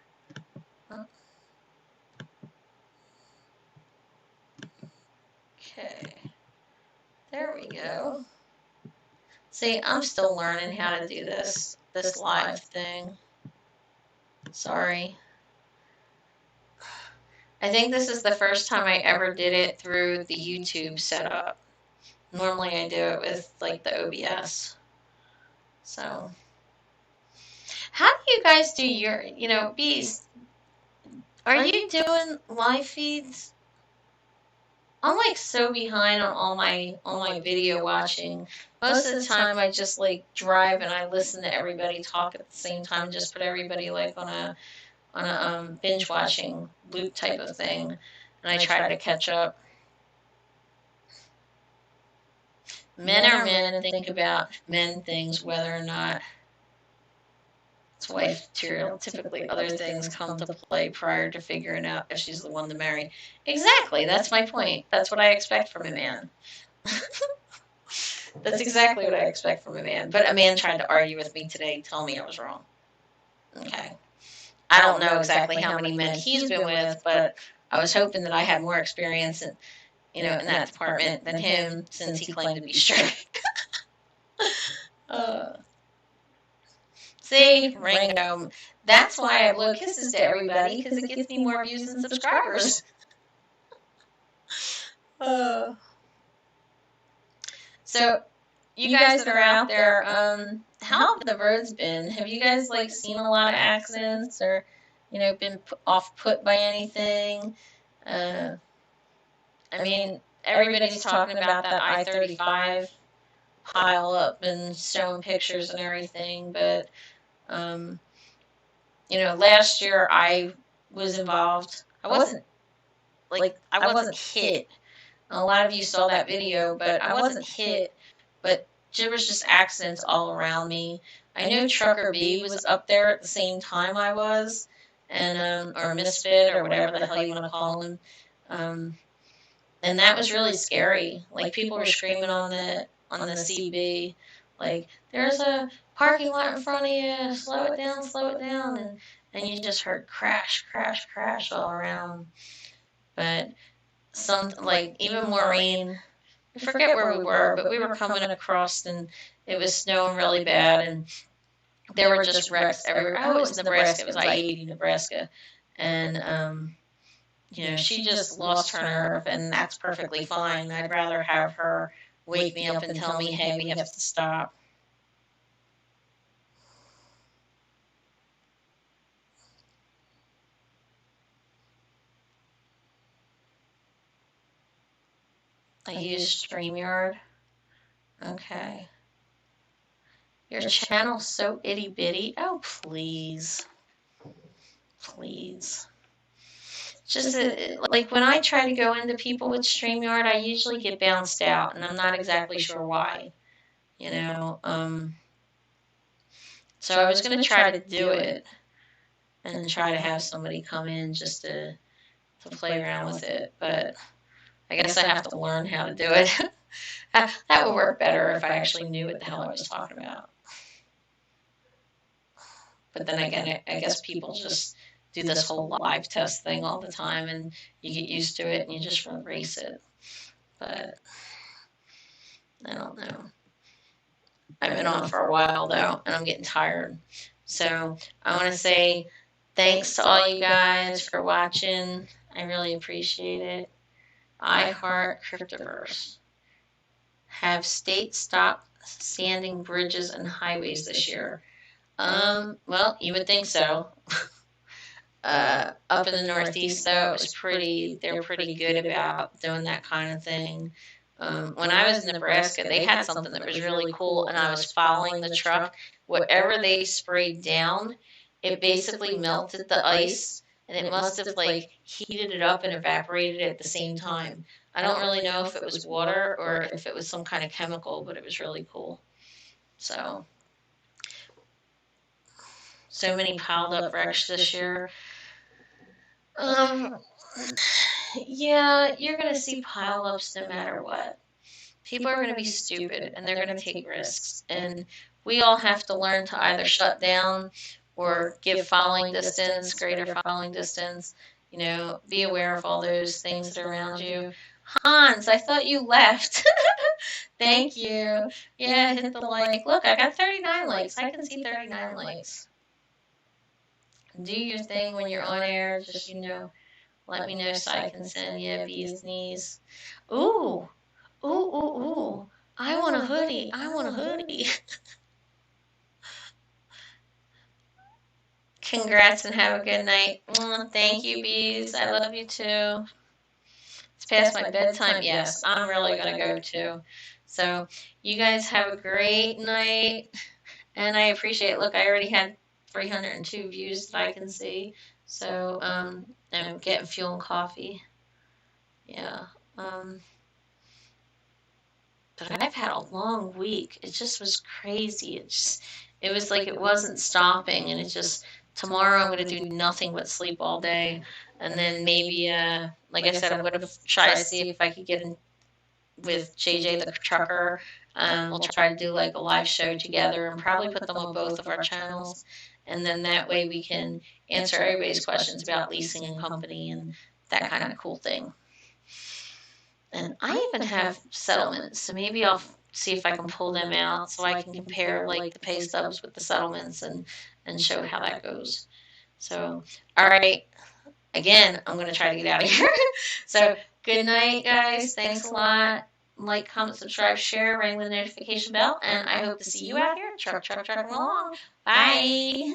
Huh? Okay. There we go. See, I'm still learning how to do this live thing. Sorry. I think this is the first time I ever did it through the YouTube setup. Normally I do it with like the OBS. So, how do you guys do your, Bees, are you doing live feeds? I'm like so behind on all my video watching. Most of the time I just like drive and I listen to everybody talk at the same time, just put everybody like on a binge watching loop type of thing, and I try to catch up. Men are men and think about men things, whether or not it's wife material. Typically other things come to play prior to figuring out if she's the one to marry. Exactly, that's my point. That's what I expect from a man. That's exactly what I expect from a man. But a man tried to argue with me today, telling me I was wrong. Okay. I don't know exactly how many men he's been with, but I was hoping that I had more experience in that department than him, since he claimed to be straight. See, Ringo, that's why I blow kisses to everybody, because it gets me more views and subscribers. So, you guys that are out there, how have the roads been? Have you guys like seen a lot of accidents, or been off put by anything? I mean, everybody's talking about that I-35 pile up and showing pictures and everything, but last year I was involved. I wasn't I wasn't hit. A lot of you saw that video, but I wasn't hit. But there was just accidents all around me. I know Trucker B was up there at the same time I was, and or Misfit or whatever the hell you want to call him. And that was really scary. Like, people were screaming on the CB, like, there's a parking lot in front of you, slow it down, and you just heard crash, crash, crash all around. But like, even Maureen, I forget where we were, but we were coming across, and it was snowing really bad, and there were just wrecks everywhere. Oh, it was Nebraska. It was I-80 Nebraska. And, she just lost her nerve, and that's perfectly fine. I'd rather have her wake me up and tell me, hey, we have to stop. I use StreamYard. Okay. Your channel's so itty bitty. Oh, please. Please. Just like, when I try to go into people with StreamYard, I usually get bounced out, and I'm not exactly sure why. So I was going to try to do it and try to have somebody come in just to play around with it, but I guess I have to learn how to do it. That would work better if I actually knew what the hell I was talking about. But then again, I guess people just do this whole live test thing all the time, and you get used to it and you just erase it. But I don't know. I've been on for a while though, and I'm getting tired. So I want to say thanks to all you guys for watching. I really appreciate it. I heart Cryptoverse. Have states stop sanding bridges and highways this year? Well, you would think so. Up in the Northeast, though, they're pretty good about doing that kind of thing. When I was in Nebraska, they had something that was really cool, and I was following the truck. Whatever they sprayed down, it basically melted the ice, and it must have like heated it up and evaporated it at the same time. I don't really know if it was water or if it was some kind of chemical, but it was really cool. So many piled up wrecks this year. Yeah, you're going to see pile-ups no matter what. People are going to be stupid, and they're going to take risks. And we all have to learn to either shut down or give following distance, greater following distance. Be aware of all those things that are around you. Hans, I thought you left. Thank you. Yeah, hit the like. Look, I got 39 likes. I can see 39 likes. Do your thing when you're on air. Just, let me know so I can send you bees knees. Ooh. Ooh, ooh, ooh. I want a hoodie. I want a hoodie. Congrats and have a good night. Thank you, bees. I love you too. It's past my bedtime. Yes, I'm really going to go too. So you guys have a great night. And I appreciate it. Look, I already had 302 views that I can see. So I'm getting fuel and coffee. Yeah. But I've had a long week. It just was crazy. It was like it wasn't stopping, and tomorrow I'm going to do nothing but sleep all day, and then maybe, like I said, I'm going to try to see if I could get in with JJ the trucker. We'll try to do like a live show together and probably put them on both of our channels, and then that way we can answer everybody's questions about leasing and company and that kind of cool thing. And I even have settlements, so maybe I'll see if I can pull them out so I can compare like the pay stubs with the settlements and show how that goes. So, all right. Again, I'm going to try to get out of here. So, good night, guys. Thanks a lot. like, comment, subscribe, share, ring the notification bell, and I hope to see you out here trucking along. Bye!